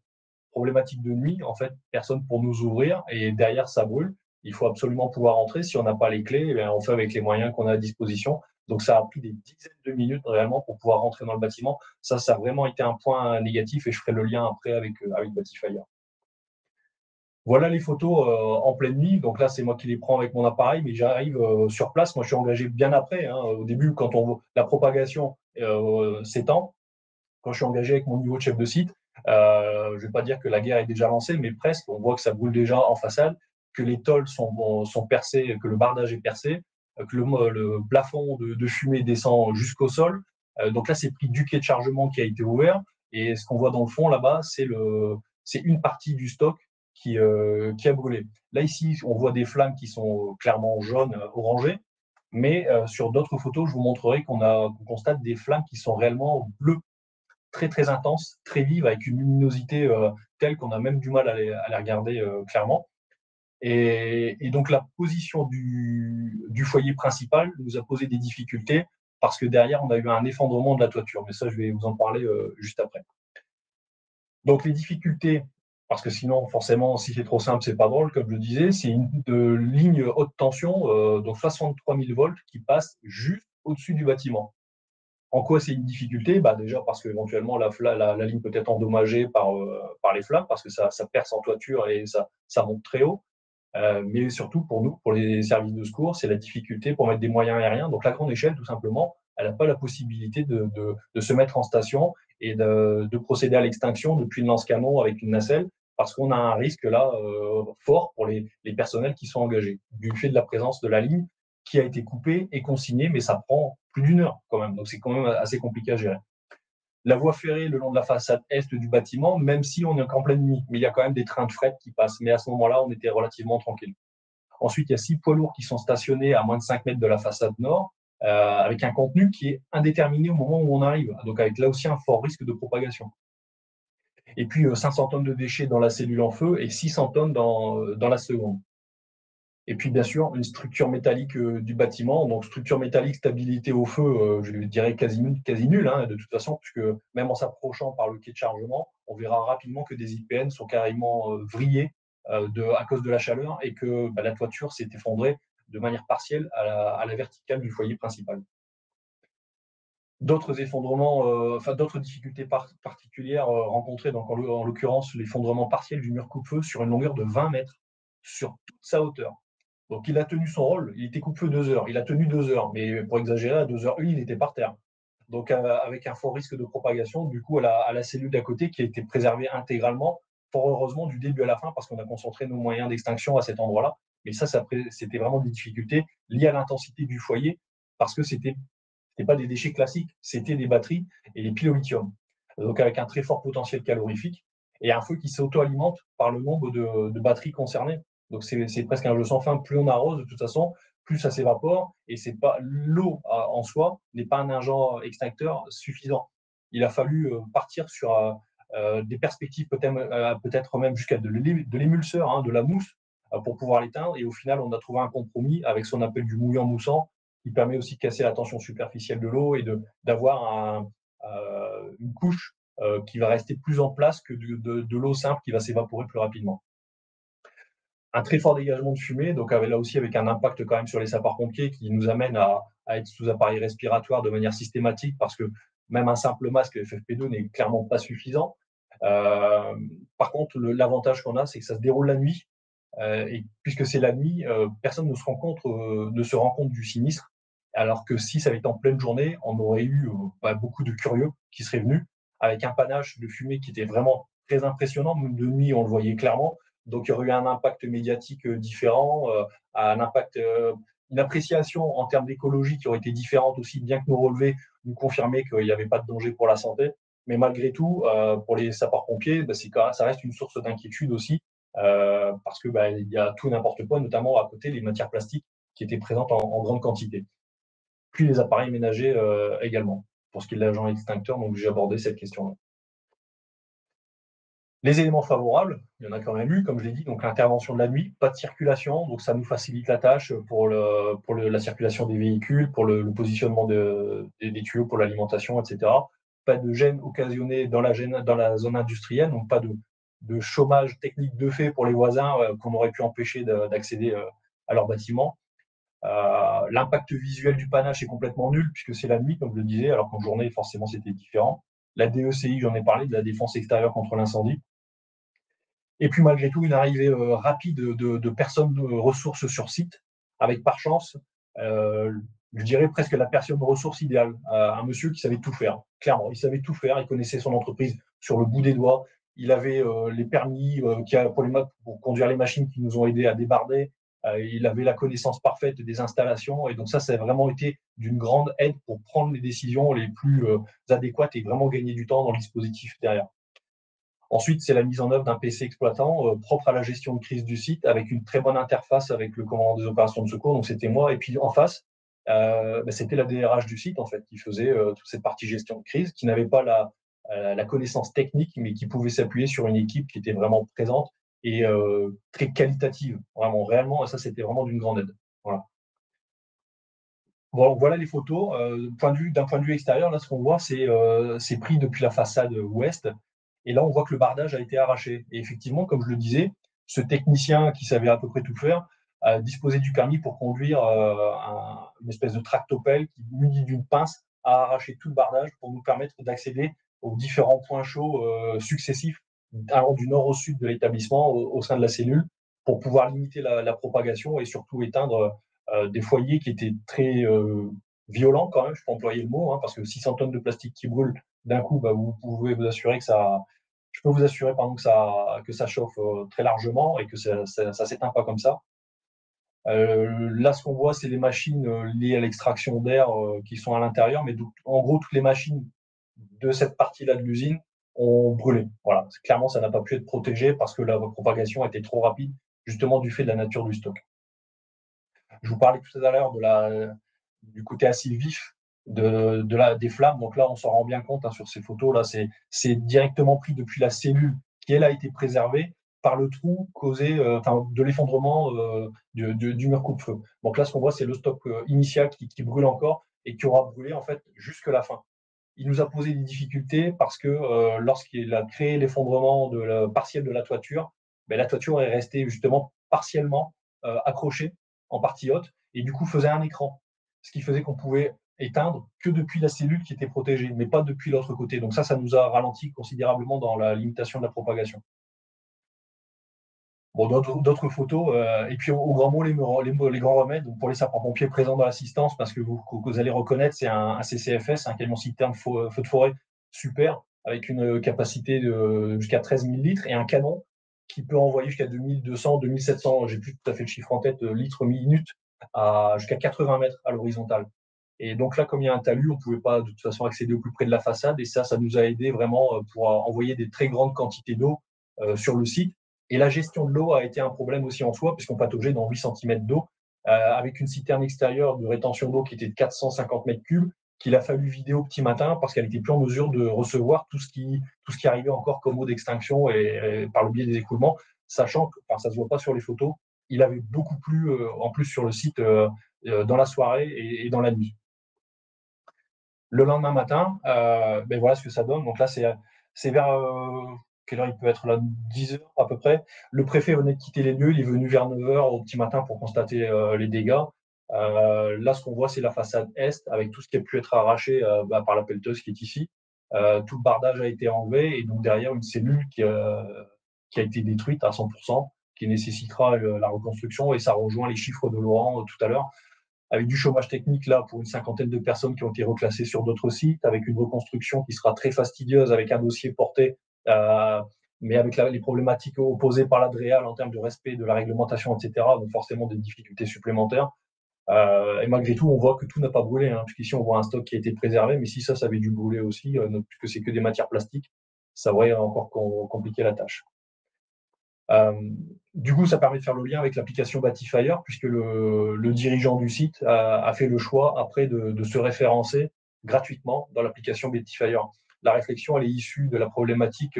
Problématique de nuit, en fait, personne pour nous ouvrir et derrière ça brûle. Il faut absolument pouvoir entrer. Si on n'a pas les clés, eh bien, on fait avec les moyens qu'on a à disposition. Donc ça a pris des dizaines de minutes réellement pour pouvoir rentrer dans le bâtiment. Ça a vraiment été un point négatif et je ferai le lien après avec Batifire. Voilà les photos en pleine nuit. Donc là, c'est moi qui les prends avec mon appareil, mais j'arrive sur place. Moi, je suis engagé bien après. Au début, quand la propagation s'étend, quand je suis engagé avec mon niveau de chef de site, je ne vais pas dire que la guerre est déjà lancée, mais presque. On voit que ça brûle déjà en façade, que les tôles sont percées, que le bardage est percé, que le plafond de fumée descend jusqu'au sol. Donc là, c'est pris du quai de chargement qui a été ouvert. Et ce qu'on voit dans le fond, là-bas, c'est une partie du stock qui a brûlé. Là, ici, on voit des flammes qui sont clairement jaunes, orangées. Mais sur d'autres photos, je vous montrerai qu'on constate des flammes qui sont réellement bleues, très très intenses, très vives, avec une luminosité telle qu'on a même du mal à les regarder clairement. Et donc la position du foyer principal nous a posé des difficultés parce que derrière, on a eu un effondrement de la toiture. Mais ça, je vais vous en parler juste après. Donc les difficultés, parce que sinon, forcément, si c'est trop simple, c'est pas drôle, comme je le disais, c'est une ligne haute tension, donc 63 000 volts, qui passe juste au-dessus du bâtiment. En quoi c'est une difficulté? Déjà parce qu'éventuellement, la ligne peut être endommagée par les flammes, parce que ça perce en toiture et ça monte très haut. Mais surtout, pour nous, pour les services de secours, c'est la difficulté pour mettre des moyens aériens. Donc la grande échelle, tout simplement, elle n'a pas la possibilité de se mettre en station et de procéder à l'extinction depuis le lance-canon avec une nacelle, parce qu'on a un risque là fort pour les personnels qui sont engagés, du fait de la présence de la ligne qui a été coupée et consignée, mais ça prend plus d'une heure quand même. Donc c'est quand même assez compliqué à gérer. La voie ferrée le long de la façade est du bâtiment, même si on est en pleine nuit. Mais il y a quand même des trains de fret qui passent. Mais à ce moment-là, on était relativement tranquille. Ensuite, il y a 6 poids lourds qui sont stationnés à moins de 5 mètres de la façade nord, avec un contenu qui est indéterminé au moment où on arrive. Donc avec là aussi un fort risque de propagation. Et puis 500 tonnes de déchets dans la cellule en feu et 600 tonnes dans la seconde. Et puis, bien sûr, une structure métallique du bâtiment. Donc, structure métallique, stabilité au feu, je dirais quasi nulle, de toute façon, puisque même en s'approchant par le quai de chargement, on verra rapidement que des IPN sont carrément vrillés à cause de la chaleur et que la toiture s'est effondrée de manière partielle à la verticale du foyer principal. D'autres effondrements, d'autres difficultés particulières rencontrées, donc en l'occurrence l'effondrement partiel du mur coupe-feu sur une longueur de 20 mètres sur toute sa hauteur. Donc, il a tenu son rôle. Il était coupe-feu 2 heures. Il a tenu 2 heures. Mais pour exagérer, à 2h01, il était par terre. Donc, avec un fort risque de propagation, du coup, à la cellule d'à côté qui a été préservée intégralement, fort heureusement, du début à la fin, parce qu'on a concentré nos moyens d'extinction à cet endroit-là. Mais ça c'était vraiment des difficultés liées à l'intensité du foyer, parce que c'était pas des déchets classiques, c'était des batteries et des piles au lithium. Donc, avec un très fort potentiel calorifique. et un feu qui s'auto-alimente par le nombre de batteries concernées. Donc c'est presque un jeu sans fin. Plus on arrose, de toute façon, plus ça s'évapore, et c'est pas l'eau en soi n'est pas un agent extincteur suffisant. Il a fallu partir sur des perspectives peut-être même jusqu'à de l'émulseur, hein, de la mousse, pour pouvoir l'éteindre. Et au final, on a trouvé un compromis avec ce qu'on appelle du mouillant moussant, qui permet aussi de casser la tension superficielle de l'eau et d'avoir une couche qui va rester plus en place que de l'eau simple qui va s'évaporer plus rapidement. Un très fort dégagement de fumée, donc là aussi avec un impact quand même sur les sapeurs-pompiers qui nous amène à être sous appareil respiratoire de manière systématique, parce que même un simple masque FFP2 n'est clairement pas suffisant. Par contre, l'avantage qu'on a, c'est que ça se déroule la nuit, et puisque c'est la nuit, personne ne se rend compte du sinistre, alors que si ça avait été en pleine journée, on aurait eu beaucoup de curieux qui seraient venus, avec un panache de fumée qui était vraiment très impressionnant. Même de nuit, on le voyait clairement. Donc, il y aurait eu un impact médiatique différent, une appréciation en termes d'écologie qui aurait été différente aussi, bien que nos relevés nous confirmaient qu'il n'y avait pas de danger pour la santé. Mais malgré tout, pour les sapeurs-pompiers, ça reste une source d'inquiétude aussi, parce que il y a tout et n'importe quoi, notamment à côté les matières plastiques qui étaient présentes en grande quantité. Puis les appareils ménagers également, pour ce qui est de l'agent extincteur, donc j'ai abordé cette question-là. Les éléments favorables, il y en a quand même eu, comme je l'ai dit, donc l'intervention de la nuit, pas de circulation, donc ça nous facilite la tâche pour la circulation des véhicules, pour le positionnement des tuyaux pour l'alimentation, etc. Pas de gêne occasionnée dans la zone industrielle, donc pas de chômage technique de fait pour les voisins qu'on aurait pu empêcher d'accéder à leur bâtiment. L'impact visuel du panache est complètement nul puisque c'est la nuit, comme je le disais, alors qu'en journée, forcément, c'était différent. La DECI, j'en ai parlé, de la défense extérieure contre l'incendie. Et puis, malgré tout, une arrivée rapide de personnes ressources sur site, avec par chance, je dirais presque la personne ressource idéale, un monsieur qui savait tout faire, clairement. Il savait tout faire, il connaissait son entreprise sur le bout des doigts, il avait les permis pour conduire les machines qui nous ont aidés à débarder, il avait la connaissance parfaite des installations, et donc ça a vraiment été d'une grande aide pour prendre les décisions les plus adéquates et vraiment gagner du temps dans le dispositif derrière. Ensuite, c'est la mise en œuvre d'un PC exploitant propre à la gestion de crise du site, avec une très bonne interface avec le commandant des opérations de secours, donc c'était moi, et puis en face, c'était la DRH du site en fait, qui faisait toute cette partie gestion de crise, qui n'avait pas la connaissance technique, mais qui pouvait s'appuyer sur une équipe qui était vraiment présente et très qualitative, vraiment, réellement, et ça c'était vraiment d'une grande aide. Voilà. Bon, voilà les photos. D'un point de vue extérieur, là, ce qu'on voit, c'est pris depuis la façade ouest. Et là, on voit que le bardage a été arraché. Et effectivement, comme je le disais, ce technicien qui savait à peu près tout faire disposait du permis pour conduire une espèce de tractopelle qui, muni d'une pince, a arraché tout le bardage pour nous permettre d'accéder aux différents points chauds successifs, allant du nord au sud de l'établissement au sein de la cellule, pour pouvoir limiter la propagation et surtout éteindre des foyers qui étaient très violents quand même, je peux employer le mot, hein, parce que 600 tonnes de plastique qui brûlent d'un coup, vous pouvez vous assurer je peux vous assurer que ça chauffe très largement et que ça s'éteint pas comme ça. Là, ce qu'on voit, c'est les machines liées à l'extraction d'air qui sont à l'intérieur, mais en gros, toutes les machines de cette partie-là de l'usine ont brûlé. Voilà. Clairement, ça n'a pas pu être protégé parce que la propagation était trop rapide, justement du fait de la nature du stock. Je vous parlais tout à l'heure du côté assez vif des flammes. Donc là, on s'en rend bien compte sur ces photos. Là, c'est directement pris depuis la cellule qui, elle, a été préservée par le trou causé de l'effondrement du mur coupe-feu. Donc là, ce qu'on voit, c'est le stock initial qui brûle encore et qui aura brûlé en fait jusqu'à la fin. Il nous a posé des difficultés parce que lorsqu'il a créé l'effondrement partiel de la toiture est restée justement partiellement accrochée en partie haute et du coup faisait un écran, ce qui faisait qu'on pouvait éteindre que depuis la cellule qui était protégée, mais pas depuis l'autre côté. Donc ça nous a ralenti considérablement dans la limitation de la propagation. Bon, d'autres photos, et puis au grand mot, les grands remèdes donc pour les sapeurs-pompiers présents dans l'assistance, parce que vous allez reconnaître, c'est un CCFS, un camion citerne feu de forêt super, avec une capacité de jusqu'à 13 000 litres et un canon qui peut envoyer jusqu'à 2200, 2700, j'ai plus tout à fait le chiffre en tête, litres minute, jusqu'à 80 mètres à l'horizontale. Et donc là, comme il y a un talus, on ne pouvait pas de toute façon accéder au plus près de la façade, et ça nous a aidé vraiment pour envoyer des très grandes quantités d'eau sur le site. Et la gestion de l'eau a été un problème aussi en soi, puisqu'on pataugeait dans 8 cm d'eau, avec une citerne extérieure de rétention d'eau qui était de 450 mètres cubes, qu'il a fallu vider au petit matin parce qu'elle n'était plus en mesure de recevoir tout ce qui arrivait encore comme eau d'extinction et par le biais des écoulements, sachant que, enfin, ça ne se voit pas sur les photos, il avait beaucoup plu en plus sur le site dans la soirée et dans la nuit. Le lendemain matin, ben voilà ce que ça donne. Donc là, c'est vers quelle heure il peut être là, 10 heures à peu près. Le préfet venait de quitter les lieux, il est venu vers 9 heures au petit matin pour constater les dégâts. Là, ce qu'on voit, c'est la façade est, avec tout ce qui a pu être arraché par la pelleteuse qui est ici. Tout le bardage a été enlevé, et donc derrière, une cellule qui a été détruite à 100%, qui nécessitera la reconstruction, et ça rejoint les chiffres de Laurent tout à l'heure, avec du chômage technique là pour une cinquantaine de personnes qui ont été reclassées sur d'autres sites, avec une reconstruction qui sera très fastidieuse, avec un dossier porté, mais avec les problématiques opposées par l'Adréal en termes de respect de la réglementation, etc. Donc forcément des difficultés supplémentaires. Et malgré tout, on voit que tout n'a pas brûlé, hein, puisqu'ici on voit un stock qui a été préservé, mais si ça avait dû brûler aussi, puisque c'est que des matières plastiques, ça aurait encore compliqué la tâche. Du coup, ça permet de faire le lien avec l'application Batifier, puisque le dirigeant du site a fait le choix après de se référencer gratuitement dans l'application Batifier. La réflexion, elle est issue de la problématique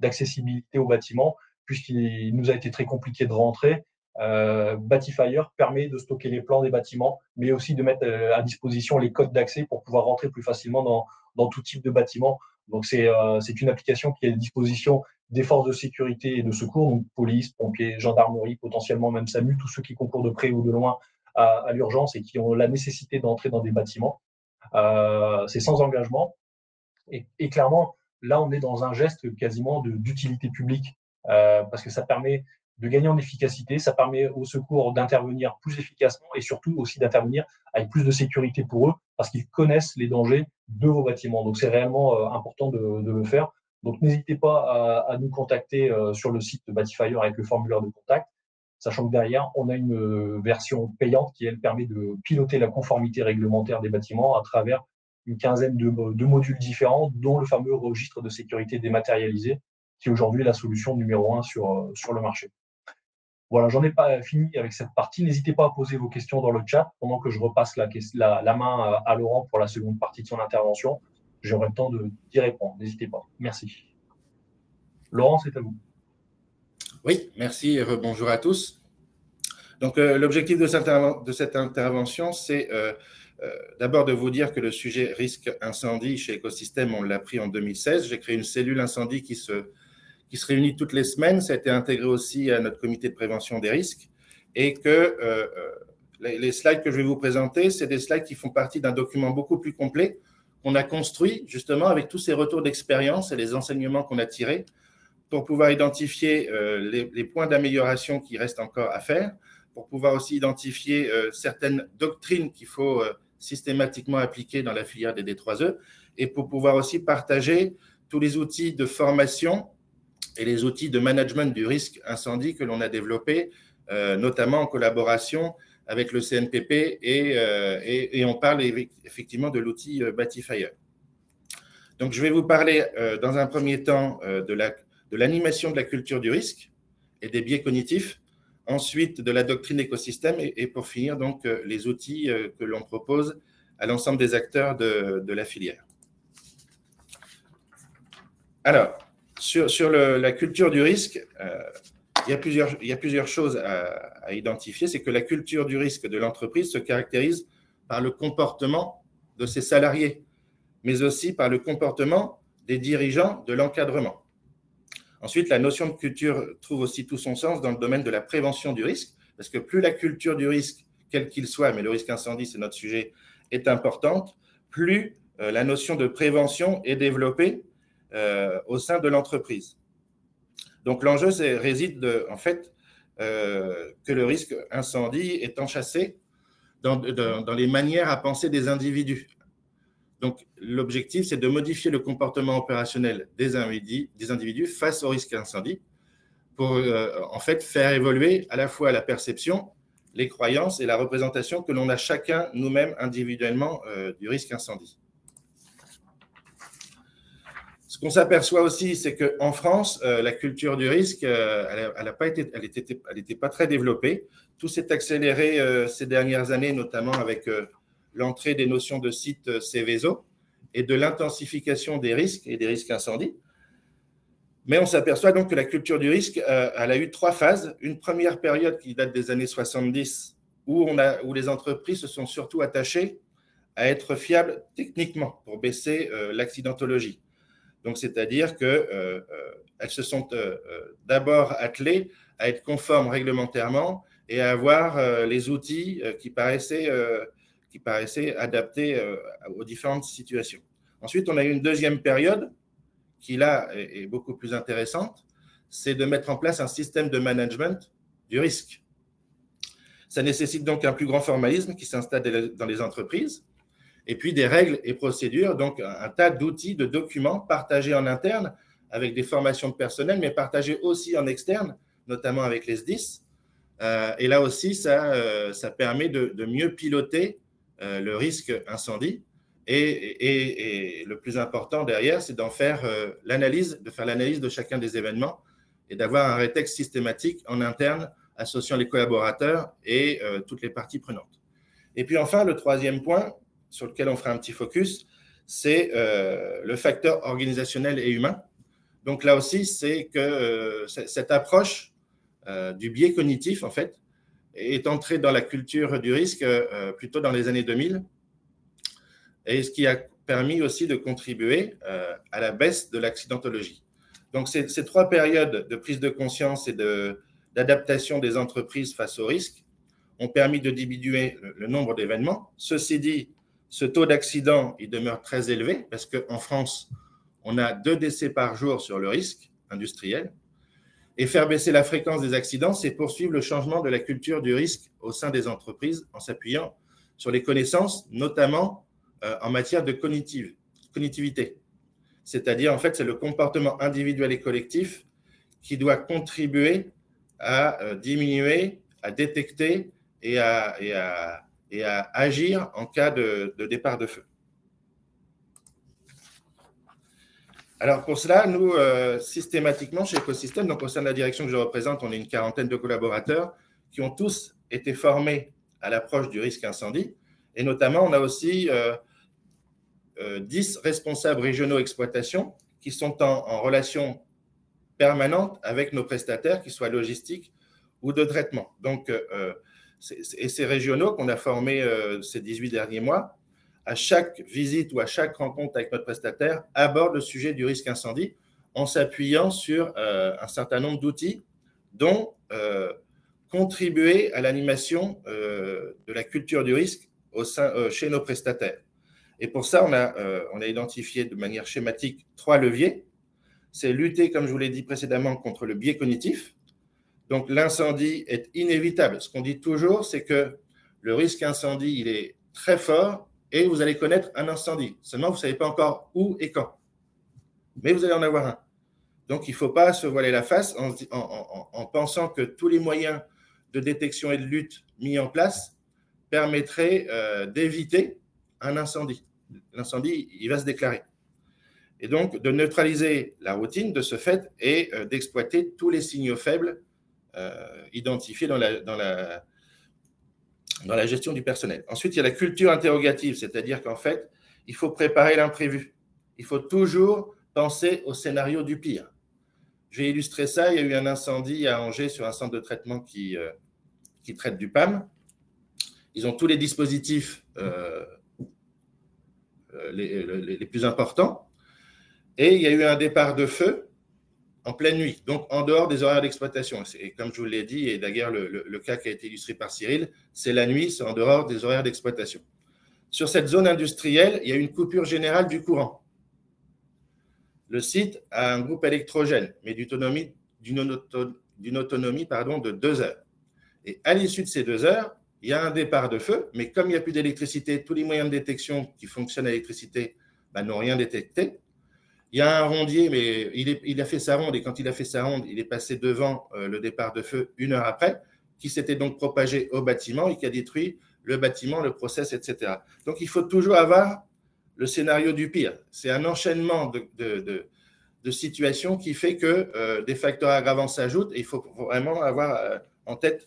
d'accessibilité au bâtiment, puisqu'il nous a été très compliqué de rentrer. Batifier permet de stocker les plans des bâtiments, mais aussi de mettre à disposition les codes d'accès pour pouvoir rentrer plus facilement dans tout type de bâtiment. Donc, c'est une application qui est à disposition des forces de sécurité et de secours, donc police, pompiers, gendarmerie, potentiellement même SAMU, tous ceux qui concourent de près ou de loin à l'urgence et qui ont la nécessité d'entrer dans des bâtiments. C'est sans engagement. Et clairement, là, on est dans un geste quasiment d'utilité publique, parce que ça permet de gagner en efficacité, ça permet aux secours d'intervenir plus efficacement et surtout aussi d'intervenir avec plus de sécurité pour eux, parce qu'ils connaissent les dangers de vos bâtiments. Donc, c'est réellement important de le faire. Donc, n'hésitez pas à nous contacter sur le site de Batifier avec le formulaire de contact, sachant que derrière, on a une version payante qui, elle, permet de piloter la conformité réglementaire des bâtiments à travers une quinzaine de modules différents, dont le fameux registre de sécurité dématérialisé, qui est aujourd'hui la solution numéro 1 sur le marché. Voilà, j'en ai pas fini avec cette partie. N'hésitez pas à poser vos questions dans le chat pendant que je repasse la main à Laurent pour la seconde partie de son intervention. J'aurai le temps d'y répondre. N'hésitez pas. Merci. Laurent, c'est à vous. Oui, merci. Bonjour à tous. Donc, l'objectif de cette intervention, c'est d'abord de vous dire que le sujet risque incendie chez Écosystème, on l'a pris en 2016. J'ai créé une cellule incendie qui se réunit toutes les semaines. Ça a été intégré aussi à notre comité de prévention des risques. Et que les slides que je vais vous présenter, c'est des slides qui font partie d'un document beaucoup plus complet qu'on a construit justement avec tous ces retours d'expérience et les enseignements qu'on a tirés pour pouvoir identifier les points d'amélioration qui restent encore à faire, pour pouvoir aussi identifier certaines doctrines qu'il faut systématiquement appliquer dans la filière des D3E, et pour pouvoir aussi partager tous les outils de formation et les outils de management du risque incendie que l'on a développés, notamment en collaboration avec le CNPP, et on parle effectivement de l'outil Batifier. Donc, je vais vous parler dans un premier temps de l'animation de la culture du risque et des biais cognitifs, ensuite de la doctrine écosystème, et pour finir, donc, les outils que l'on propose à l'ensemble des acteurs de la filière. Alors, sur la culture du risque, il y a plusieurs choses à identifier. C'est que la culture du risque de l'entreprise se caractérise par le comportement de ses salariés, mais aussi par le comportement des dirigeants de l'encadrement. Ensuite, la notion de culture trouve aussi tout son sens dans le domaine de la prévention du risque, parce que plus la culture du risque, quel qu'il soit, mais le risque incendie, c'est notre sujet, est importante, plus la notion de prévention est développée au sein de l'entreprise. Donc, l'enjeu réside en fait que le risque incendie est enchâssé dans les manières à penser des individus. Donc, l'objectif, c'est de modifier le comportement opérationnel des individus face au risque incendie pour en fait faire évoluer à la fois la perception, les croyances et la représentation que l'on a chacun nous-mêmes individuellement du risque incendie. Ce qu'on s'aperçoit aussi, c'est qu'en France, la culture du risque, elle n'était pas très développée. Tout s'est accéléré ces dernières années, notamment avec l'entrée des notions de sites Céveso et de l'intensification des risques et des risques incendies. Mais on s'aperçoit donc que la culture du risque, elle a eu 3 phases. Une première période qui date des années 70, où les entreprises se sont surtout attachées à être fiables techniquement pour baisser l'accidentologie. Donc, c'est-à-dire qu'elles se sont d'abord attelées à être conformes réglementairement et à avoir les outils qui paraissaient adaptés aux différentes situations. Ensuite, on a eu une deuxième période qui, là, est beaucoup plus intéressante, c'est de mettre en place un système de management du risque. Ça nécessite donc un plus grand formalisme qui s'installe dans les entreprises, et puis des règles et procédures, donc un tas d'outils, de documents partagés en interne avec des formations de personnel, mais partagés aussi en externe, notamment avec les SDIS. Et là aussi, ça permet de mieux piloter le risque incendie. Et le plus important derrière, c'est d'en faire l'analyse, de faire l'analyse de chacun des événements et d'avoir un rétexte systématique en interne associant les collaborateurs et toutes les parties prenantes. Et puis enfin, le troisième point sur lequel on fera un petit focus, c'est le facteur organisationnel et humain. Donc là aussi, c'est que cette approche du biais cognitif, en fait, est entrée dans la culture du risque plutôt dans les années 2000, et ce qui a permis aussi de contribuer à la baisse de l'accidentologie. Donc ces 3 périodes de prise de conscience et d'adaptation des entreprises face au risque ont permis de diminuer le nombre d'événements. Ceci dit, ce taux d'accident, il demeure très élevé parce qu'en France, on a 2 décès par jour sur le risque industriel. Et faire baisser la fréquence des accidents, c'est poursuivre le changement de la culture du risque au sein des entreprises en s'appuyant sur les connaissances, notamment en matière de cognitivité. C'est-à-dire, en fait, c'est le comportement individuel et collectif qui doit contribuer à diminuer, à détecter et à agir en cas de départ de feu. Alors, pour cela, nous, systématiquement, chez Ecosystème, donc au sein de la direction que je représente, on est une 40aine de collaborateurs qui ont tous été formés à l'approche du risque incendie. Et notamment, on a aussi 10 responsables régionaux exploitation qui sont en relation permanente avec nos prestataires, qu'ils soient logistiques ou de traitement. Donc, et ces régionaux qu'on a formés ces 18 derniers mois, à chaque visite ou à chaque rencontre avec notre prestataire, abordent le sujet du risque incendie en s'appuyant sur un certain nombre d'outils dont contribuer à l'animation de la culture du risque chez nos prestataires. Et pour ça, on a identifié de manière schématique 3 leviers. C'est lutter, comme je vous l'ai dit précédemment, contre le biais cognitif. Donc, l'incendie est inévitable. Ce qu'on dit toujours, c'est que le risque incendie, il est très fort et vous allez connaître un incendie. Seulement, vous ne savez pas encore où et quand. Mais vous allez en avoir un. Donc, il ne faut pas se voiler la face en pensant que tous les moyens de détection et de lutte mis en place permettraient d'éviter un incendie. L'incendie, il va se déclarer. Et donc, de neutraliser la routine de ce fait et d'exploiter tous les signaux faibles identifiés dans la gestion du personnel. Ensuite, il y a la culture interrogative, c'est-à-dire qu'en fait, il faut préparer l'imprévu. Il faut toujours penser au scénario du pire. Je vais illustrer ça. Il y a eu un incendie à Angers sur un centre de traitement qui traite du PAM. Ils ont tous les dispositifs les plus importants. Et il y a eu un départ de feu en pleine nuit, donc en dehors des horaires d'exploitation. Et comme je vous l'ai dit, et d'ailleurs le cas qui a été illustré par Cyril, c'est la nuit, c'est en dehors des horaires d'exploitation. Sur cette zone industrielle, il y a eu une coupure générale du courant. Le site a un groupe électrogène, mais d'une autonomie de 2 heures. Et à l'issue de ces 2 heures, il y a un départ de feu, mais comme il n'y a plus d'électricité, tous les moyens de détection qui fonctionnent à l'électricité n'ont rien détecté. Il y a un rondier, mais il a fait sa ronde, et quand il a fait sa ronde, il est passé devant le départ de feu 1 heure après, qui s'était donc propagé au bâtiment et qui a détruit le bâtiment, le process, etc. Donc, il faut toujours avoir le scénario du pire. C'est un enchaînement de situation qui fait que des facteurs aggravants s'ajoutent et il faut vraiment avoir en tête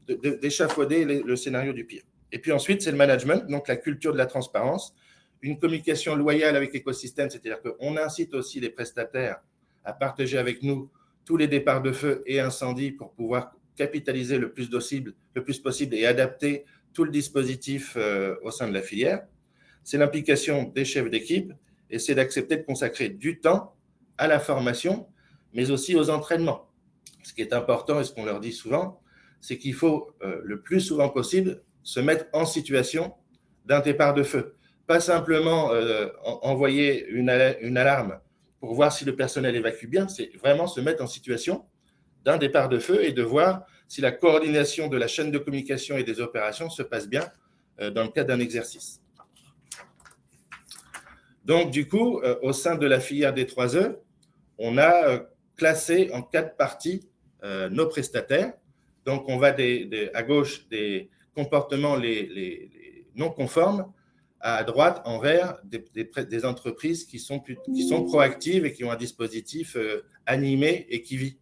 d'échafauder le scénario du pire. Et puis ensuite, c'est le management, donc la culture de la transparence, une communication loyale avec l'écosystème, c'est-à-dire qu'on incite aussi les prestataires à partager avec nous tous les départs de feu et incendies pour pouvoir capitaliser le plus possible et adapter tout le dispositif au sein de la filière. C'est l'implication des chefs d'équipe et c'est d'accepter de consacrer du temps à la formation, mais aussi aux entraînements. Ce qui est important et ce qu'on leur dit souvent, c'est qu'il faut le plus souvent possible se mettre en situation d'un départ de feu. Pas simplement envoyer une alarme pour voir si le personnel évacue bien, c'est vraiment se mettre en situation d'un départ de feu et de voir si la coordination de la chaîne de communication et des opérations se passe bien dans le cadre d'un exercice. Donc, du coup, au sein de la filière des 3E, on a classé en 4 parties nos prestataires. Donc, on va à gauche des comportements les non conformes, à droite, en vert, des entreprises qui sont proactives et qui ont un dispositif animé et qui vit.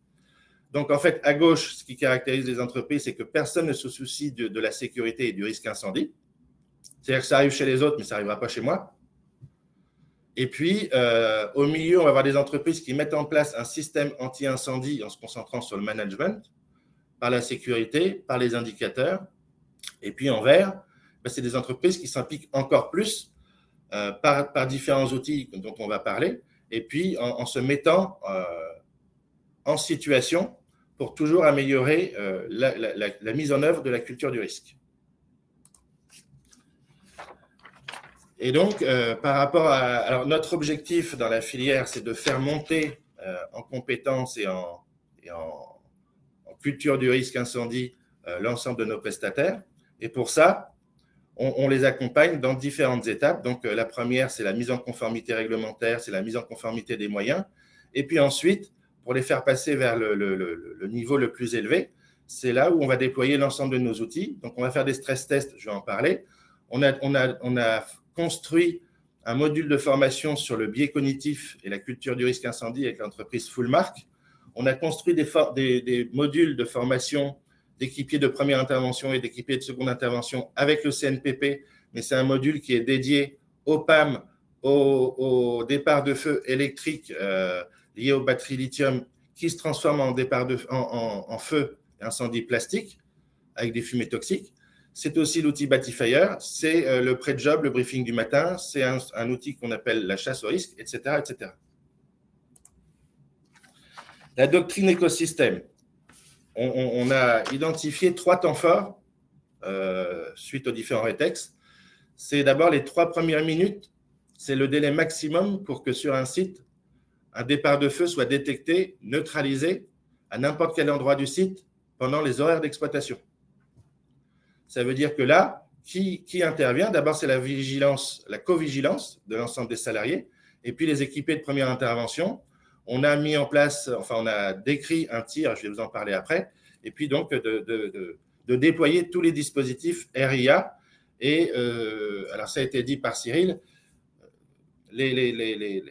Donc, en fait, à gauche, ce qui caractérise les entreprises, c'est que personne ne se soucie de la sécurité et du risque incendie. C'est-à-dire que ça arrive chez les autres, mais ça n'arrivera pas chez moi. Et puis, au milieu, on va avoir des entreprises qui mettent en place un système anti-incendie en se concentrant sur le management, par la sécurité, par les indicateurs. Et puis, en vert, c'est des entreprises qui s'impliquent encore plus par différents outils dont on va parler, et puis en se mettant en situation pour toujours améliorer la mise en œuvre de la culture du risque. Et donc, par rapport à… Alors, notre objectif dans la filière, c'est de faire monter en compétences et en culture du risque incendie l'ensemble de nos prestataires. Et pour ça, on les accompagne dans différentes étapes. Donc, la première, c'est la mise en conformité réglementaire, c'est la mise en conformité des moyens. Et puis ensuite, pour les faire passer vers le niveau le plus élevé, c'est là où on va déployer l'ensemble de nos outils. Donc, on va faire des stress tests, je vais en parler. On a construit un module de formation sur le biais cognitif et la culture du risque incendie avec l'entreprise Fullmark. On a construit des modules de formation d'équipiers de première intervention et d'équipiers de seconde intervention avec le CNPP, mais c'est un module qui est dédié au PAM, au départ de feu électrique lié aux batteries lithium qui se transforment en feu et incendie plastique avec des fumées toxiques. C'est aussi l'outil Batifire, c'est le pré-job, le briefing du matin, c'est un outil qu'on appelle la chasse au risque, etc., etc. La doctrine écosystème. On a identifié 3 temps forts suite aux différents rétextes. C'est d'abord les 3 premières minutes, c'est le délai maximum pour que sur un site, un départ de feu soit détecté, neutralisé à n'importe quel endroit du site pendant les horaires d'exploitation. Ça veut dire que là, qui intervient? D'abord, c'est la vigilance, la covigilance de l'ensemble des salariés, et puis les équipés de première intervention. On a mis en place, enfin, on a décrit un tir, je vais vous en parler après, et puis donc de déployer tous les dispositifs RIA. Et alors, ça a été dit par Cyril, les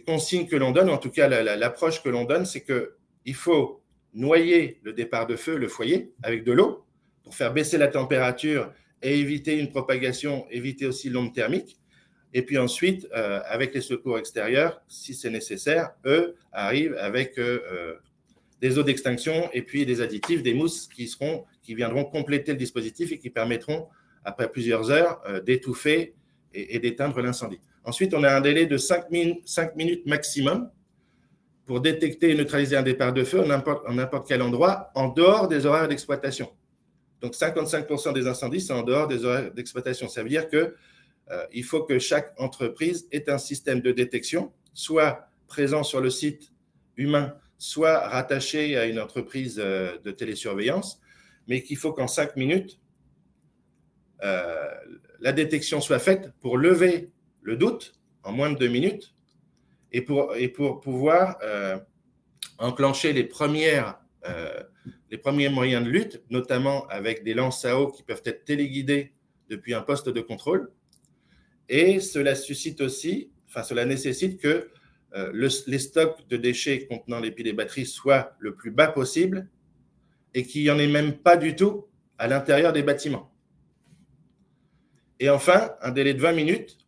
consignes que l'on donne, en tout cas l'approche que l'on donne, c'est qu'il faut noyer le départ de feu, le foyer, avec de l'eau, pour faire baisser la température et éviter une propagation, éviter aussi l'onde thermique. Et puis ensuite, avec les secours extérieurs, si c'est nécessaire, eux arrivent avec des eaux d'extinction et puis des additifs, des mousses qui viendront compléter le dispositif et qui permettront, après plusieurs heures, d'étouffer et d'éteindre l'incendie. Ensuite, on a un délai de 5 minutes maximum pour détecter et neutraliser un départ de feu en n'importe quel endroit, en dehors des horaires d'exploitation. Donc, 55% des incendies sont en dehors des horaires d'exploitation. Ça veut dire qu'il faut que chaque entreprise ait un système de détection, soit présent sur le site humain, soit rattaché à une entreprise de télésurveillance, mais qu'il faut qu'en 5 minutes, la détection soit faite pour lever le doute en moins de 2 minutes et pour pouvoir enclencher les premiers moyens de lutte, notamment avec des lances à eau qui peuvent être téléguidées depuis un poste de contrôle. Et cela nécessite que les stocks de déchets contenant les piles et batteries soient le plus bas possible et qu'il n'y en ait même pas du tout à l'intérieur des bâtiments. Et enfin, un délai de 20 minutes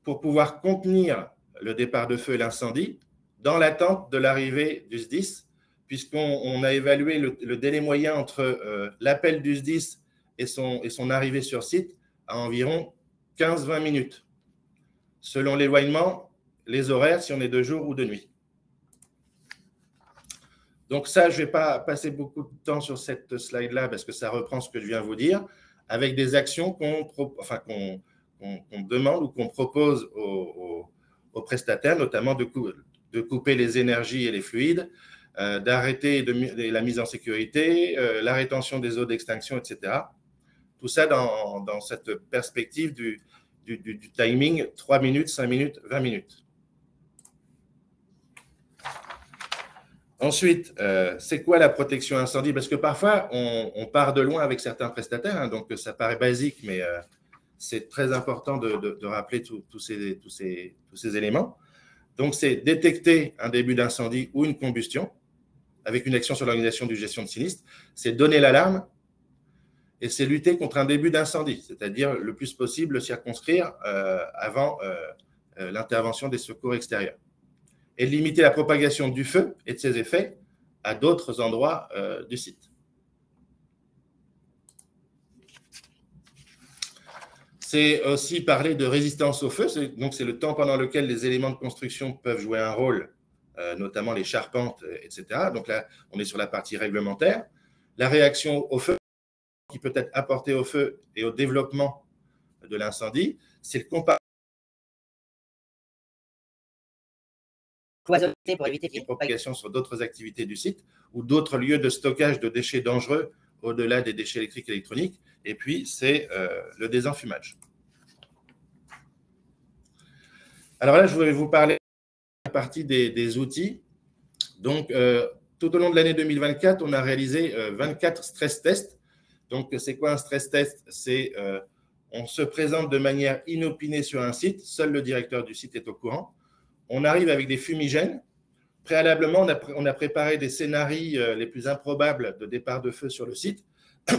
pour pouvoir contenir le départ de feu et l'incendie dans l'attente de l'arrivée du SDIS, puisqu'on a évalué le délai moyen entre l'appel du SDIS et son arrivée sur site à environ 15-20 minutes, selon l'éloignement, les horaires, si on est de jour ou de nuit. Donc ça, je ne vais pas passer beaucoup de temps sur cette slide-là parce que ça reprend ce que je viens de vous dire, avec des actions qu'on demande ou qu'on propose aux prestataires, notamment de couper les énergies et les fluides, d'arrêter la mise en sécurité, la rétention des eaux d'extinction, etc. Tout ça dans cette perspective du timing 3 minutes, 5 minutes, 20 minutes. Ensuite, c'est quoi la protection incendie? Parce que parfois, on part de loin avec certains prestataires, hein, donc ça paraît basique, mais c'est très important de rappeler tous ces éléments. Donc, c'est détecter un début d'incendie ou une combustion avec une action sur l'organisation du gestion de sinistre. C'est donner l'alarme et c'est lutter contre un début d'incendie, c'est-à-dire le plus possible le circonscrire avant l'intervention des secours extérieurs et de limiter la propagation du feu et de ses effets à d'autres endroits du site. C'est aussi parler de résistance au feu, donc c'est le temps pendant lequel les éléments de construction peuvent jouer un rôle, notamment les charpentes, etc. Donc là, on est sur la partie réglementaire. La réaction au feu qui peut être apportée au feu et au développement de l'incendie, c'est le compartiment cloisonné pour éviter une propagation sur d'autres activités du site ou d'autres lieux de stockage de déchets dangereux au-delà des déchets électriques et électroniques. Et puis, c'est le désenfumage. Alors là, je voulais vous parler de la partie des outils. Donc, tout au long de l'année 2024, on a réalisé 24 stress tests. Donc, c'est quoi un stress test? C'est on se présente de manière inopinée sur un site. Seul le directeur du site est au courant. On arrive avec des fumigènes. Préalablement, on a préparé des scénarios les plus improbables de départ de feu sur le site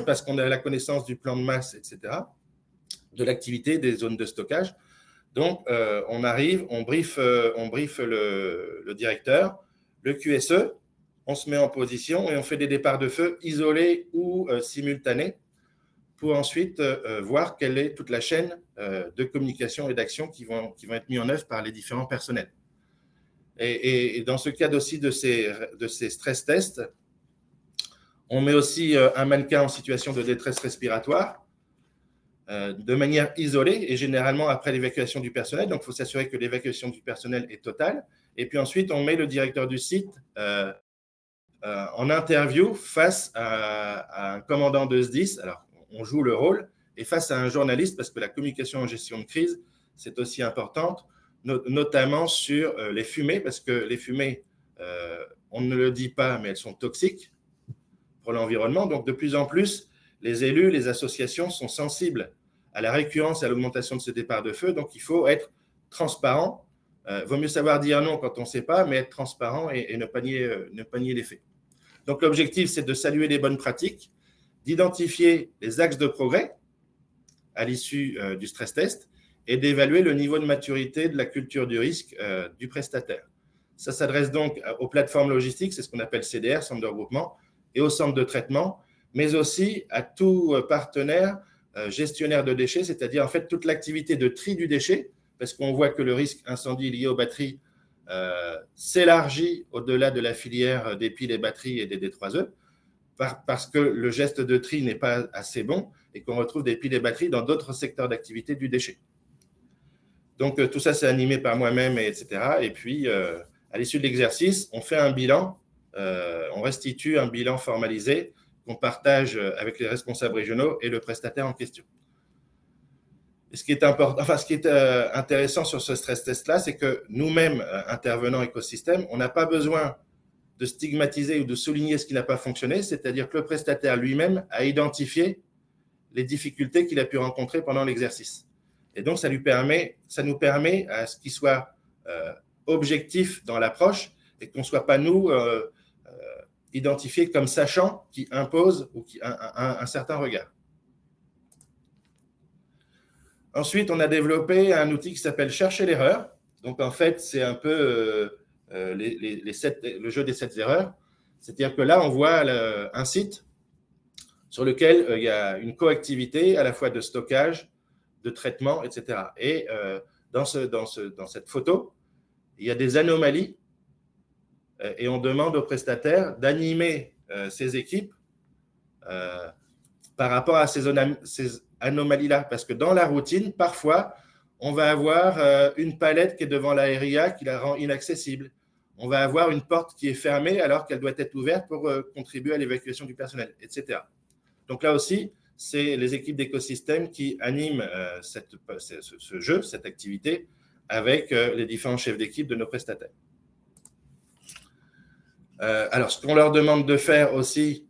parce qu'on a la connaissance du plan de masse, etc., de l'activité, des zones de stockage. Donc, on arrive, on briefe le directeur, le QSE, on se met en position et on fait des départs de feu isolés ou simultanés pour ensuite voir quelle est toute la chaîne de communication et d'action qui vont être mis en œuvre par les différents personnels. Et dans ce cadre aussi de ces stress tests, on met aussi un mannequin en situation de détresse respiratoire de manière isolée et généralement après l'évacuation du personnel. Donc, il faut s'assurer que l'évacuation du personnel est totale. Et puis ensuite, on met le directeur du site en interview face à un commandant de SDIS. Alors, on joue le rôle et face à un journaliste parce que la communication en gestion de crise, c'est aussi importante, notamment sur les fumées parce que les fumées, on ne le dit pas, mais elles sont toxiques pour l'environnement. Donc, de plus en plus, les élus, les associations sont sensibles à la récurrence et à l'augmentation de ce départ de feu. Donc, il faut être transparent. Vaut mieux savoir dire non quand on ne sait pas, mais être transparent et ne pas nier les faits. Donc, l'objectif, c'est de saluer les bonnes pratiques, d'identifier les axes de progrès à l'issue du stress test et d'évaluer le niveau de maturité de la culture du risque du prestataire. Ça s'adresse donc aux plateformes logistiques, c'est ce qu'on appelle CDR, centre de regroupement, et aux centres de traitement, mais aussi à tout partenaire gestionnaire de déchets, c'est-à-dire en fait toute l'activité de tri du déchet, parce qu'on voit que le risque incendie lié aux batteries s'élargit au-delà de la filière des piles et batteries et des D3E, parce que le geste de tri n'est pas assez bon et qu'on retrouve des piles et batteries dans d'autres secteurs d'activité du déchet. Donc, tout ça, c'est animé par moi-même, etc. Et puis, à l'issue de l'exercice, on fait un bilan, on restitue un bilan formalisé qu'on partage avec les responsables régionaux et le prestataire en question. Et ce qui est important, enfin, ce qui est intéressant sur ce stress test-là, c'est que nous-mêmes, intervenants écosystème, on n'a pas besoin de stigmatiser ou de souligner ce qui n'a pas fonctionné, c'est-à-dire que le prestataire lui-même a identifié les difficultés qu'il a pu rencontrer pendant l'exercice. Et donc, ça nous permet à ce qu'il soit objectif dans l'approche et qu'on ne soit pas, nous, identifiés comme sachants qui imposent ou qui, un certain regard. Ensuite, on a développé un outil qui s'appelle Chercher l'erreur. Donc, en fait, c'est un peu le jeu des 7 erreurs. C'est-à-dire que là, on voit un site sur lequel il y a une coactivité à la fois de stockage, de traitement, etc. Et dans cette photo, il y a des anomalies et on demande aux prestataires d'animer ces équipes par rapport à ces anomalies-là. Parce que dans la routine, parfois, on va avoir une palette qui est devant la RIA qui la rend inaccessible. On va avoir une porte qui est fermée alors qu'elle doit être ouverte pour contribuer à l'évacuation du personnel, etc. Donc là aussi, c'est les équipes d'écosystème qui animent ce jeu, cette activité, avec les différents chefs d'équipe de nos prestataires. Alors, ce qu'on leur demande de faire aussi,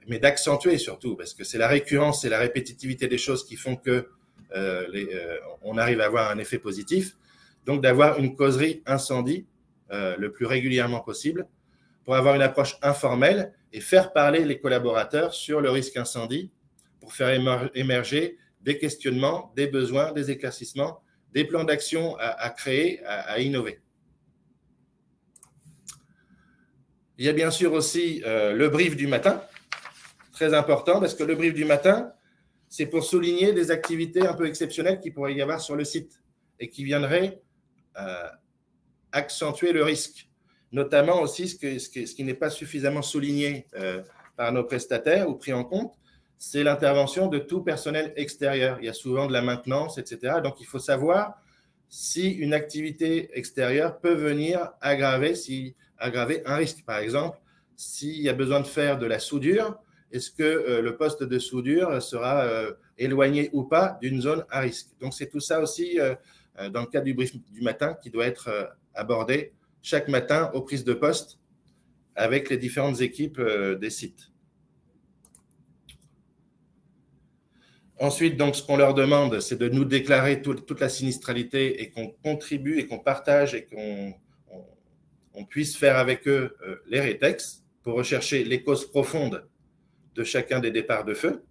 mais d'accentuer surtout, parce que c'est la récurrence et la répétitivité des choses qui font que on arrive à avoir un effet positif, donc d'avoir une causerie incendie le plus régulièrement possible pour avoir une approche informelle et faire parler les collaborateurs sur le risque incendie pour faire émerger des questionnements, des besoins, des éclaircissements, des plans d'action à créer, à innover. Il y a bien sûr aussi le brief du matin, très important, parce que le brief du matin, c'est pour souligner des activités un peu exceptionnelles qu'il pourrait y avoir sur le site et qui viendraient accentuer le risque. Notamment aussi ce qui n'est pas suffisamment souligné par nos prestataires ou pris en compte, c'est l'intervention de tout personnel extérieur. Il y a souvent de la maintenance, etc. Donc, il faut savoir si une activité extérieure peut venir aggraver un risque. Par exemple, s'il y a besoin de faire de la soudure, est-ce que le poste de soudure sera éloigné ou pas d'une zone à risque? Donc, c'est tout ça aussi dans le cadre du brief du matin qui doit être abordé chaque matin aux prises de poste avec les différentes équipes des sites. Ensuite, donc, ce qu'on leur demande, c'est de nous déclarer toute la sinistralité et qu'on contribue et qu'on partage et qu'on puisse faire avec eux les rétex pour rechercher les causes profondes de chacun des départs de feu.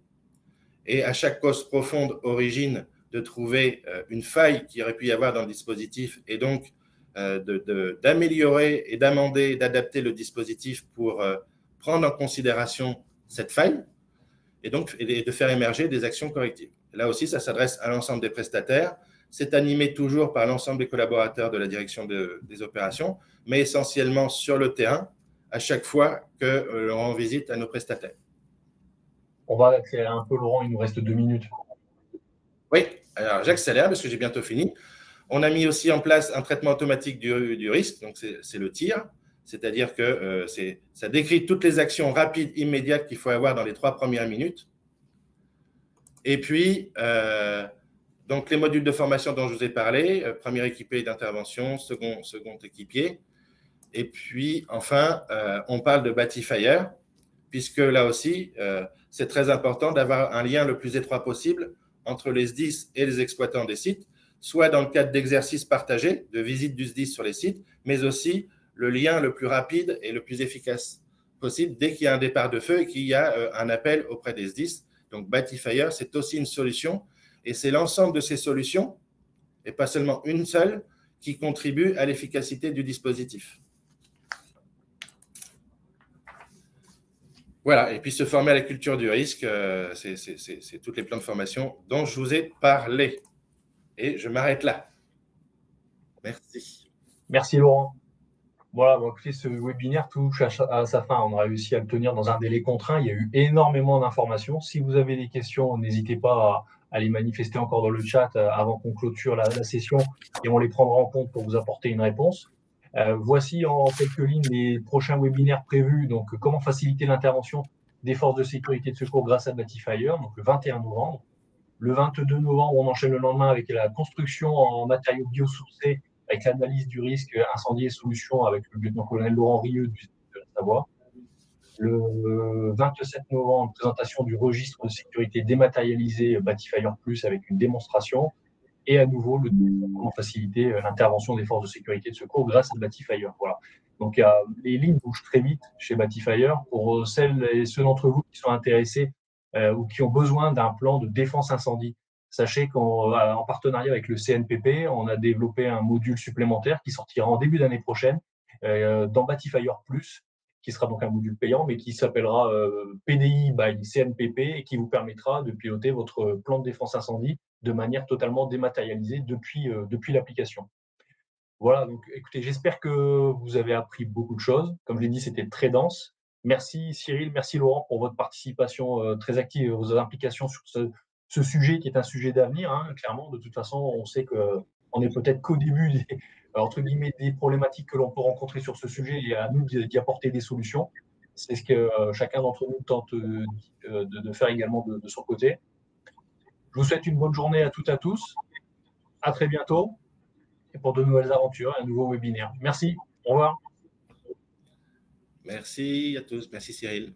Et à chaque cause profonde origine de trouver une faille qu'il aurait pu y avoir dans le dispositif et donc d'améliorer et d'amender, d'adapter le dispositif pour prendre en considération cette faille et donc de faire émerger des actions correctives. Là aussi, ça s'adresse à l'ensemble des prestataires. C'est animé toujours par l'ensemble des collaborateurs de la direction des opérations, mais essentiellement sur le terrain à chaque fois que l'on rend visite à nos prestataires. On va accélérer un peu, Laurent, il nous reste 2 minutes. Oui, alors j'accélère parce que j'ai bientôt fini. On a mis aussi en place un traitement automatique du risque, donc c'est le TIR, c'est-à-dire que ça décrit toutes les actions rapides, immédiates qu'il faut avoir dans les 3 premières minutes. Et puis, donc les modules de formation dont je vous ai parlé, premier équipier d'intervention, second équipier. Et puis, enfin, on parle de Batifire, puisque là aussi, c'est très important d'avoir un lien le plus étroit possible entre les SDIS et les exploitants des sites, soit dans le cadre d'exercices partagés, de visite du SDIS sur les sites, mais aussi le lien le plus rapide et le plus efficace possible dès qu'il y a un départ de feu et qu'il y a un appel auprès des SDIS. Donc, Batifire, c'est aussi une solution et c'est l'ensemble de ces solutions, et pas seulement une seule, qui contribue à l'efficacité du dispositif. Voilà, et puis se former à la culture du risque, c'est tous les plans de formation dont je vous ai parlé. Et je m'arrête là. Merci. Merci, Laurent. Voilà, bon, écoutez, ce webinaire touche à sa fin. On a réussi à le tenir dans un délai contraint. Il y a eu énormément d'informations. Si vous avez des questions, n'hésitez pas à les manifester encore dans le chat avant qu'on clôture la session et on les prendra en compte pour vous apporter une réponse. Voici en quelques lignes les prochains webinaires prévus. Donc, comment faciliter l'intervention des forces de sécurité et de secours grâce à Batifire, donc le 21 novembre. Le 22 novembre, on enchaîne le lendemain avec la construction en matériaux biosourcés, avec l'analyse du risque incendie et solutions avec le lieutenant-colonel Laurent Rieux de la Savoie. Le 27 novembre, présentation du registre de sécurité dématérialisé Batifire Plus avec une démonstration. et à nouveau comment faciliter l'intervention des forces de sécurité et de secours grâce à Batifire. Voilà. Donc, les lignes bougent très vite chez Batifire. Pour celles et ceux d'entre vous qui sont intéressés ou qui ont besoin d'un plan de défense incendie, sachez qu'en partenariat avec le CNPP, on a développé un module supplémentaire qui sortira en début d'année prochaine dans Batifire Plus, qui sera donc un module payant, mais qui s'appellera PDI by CNPP et qui vous permettra de piloter votre plan de défense incendie de manière totalement dématérialisée depuis l'application. Voilà, donc écoutez, j'espère que vous avez appris beaucoup de choses. Comme je l'ai dit, c'était très dense. Merci Cyril, merci Laurent pour votre participation très active et vos implications sur ce sujet qui est un sujet d'avenir. Hein, clairement, de toute façon, on sait qu'on n'est peut-être qu'au début entre guillemets, des problématiques que l'on peut rencontrer sur ce sujet et à nous d'y apporter des solutions. C'est ce que chacun d'entre nous tente de faire également de son côté. Je vous souhaite une bonne journée à toutes et à tous. À très bientôt et pour de nouvelles aventures et un nouveau webinaire. Merci. Au revoir. Merci à tous. Merci Cyril.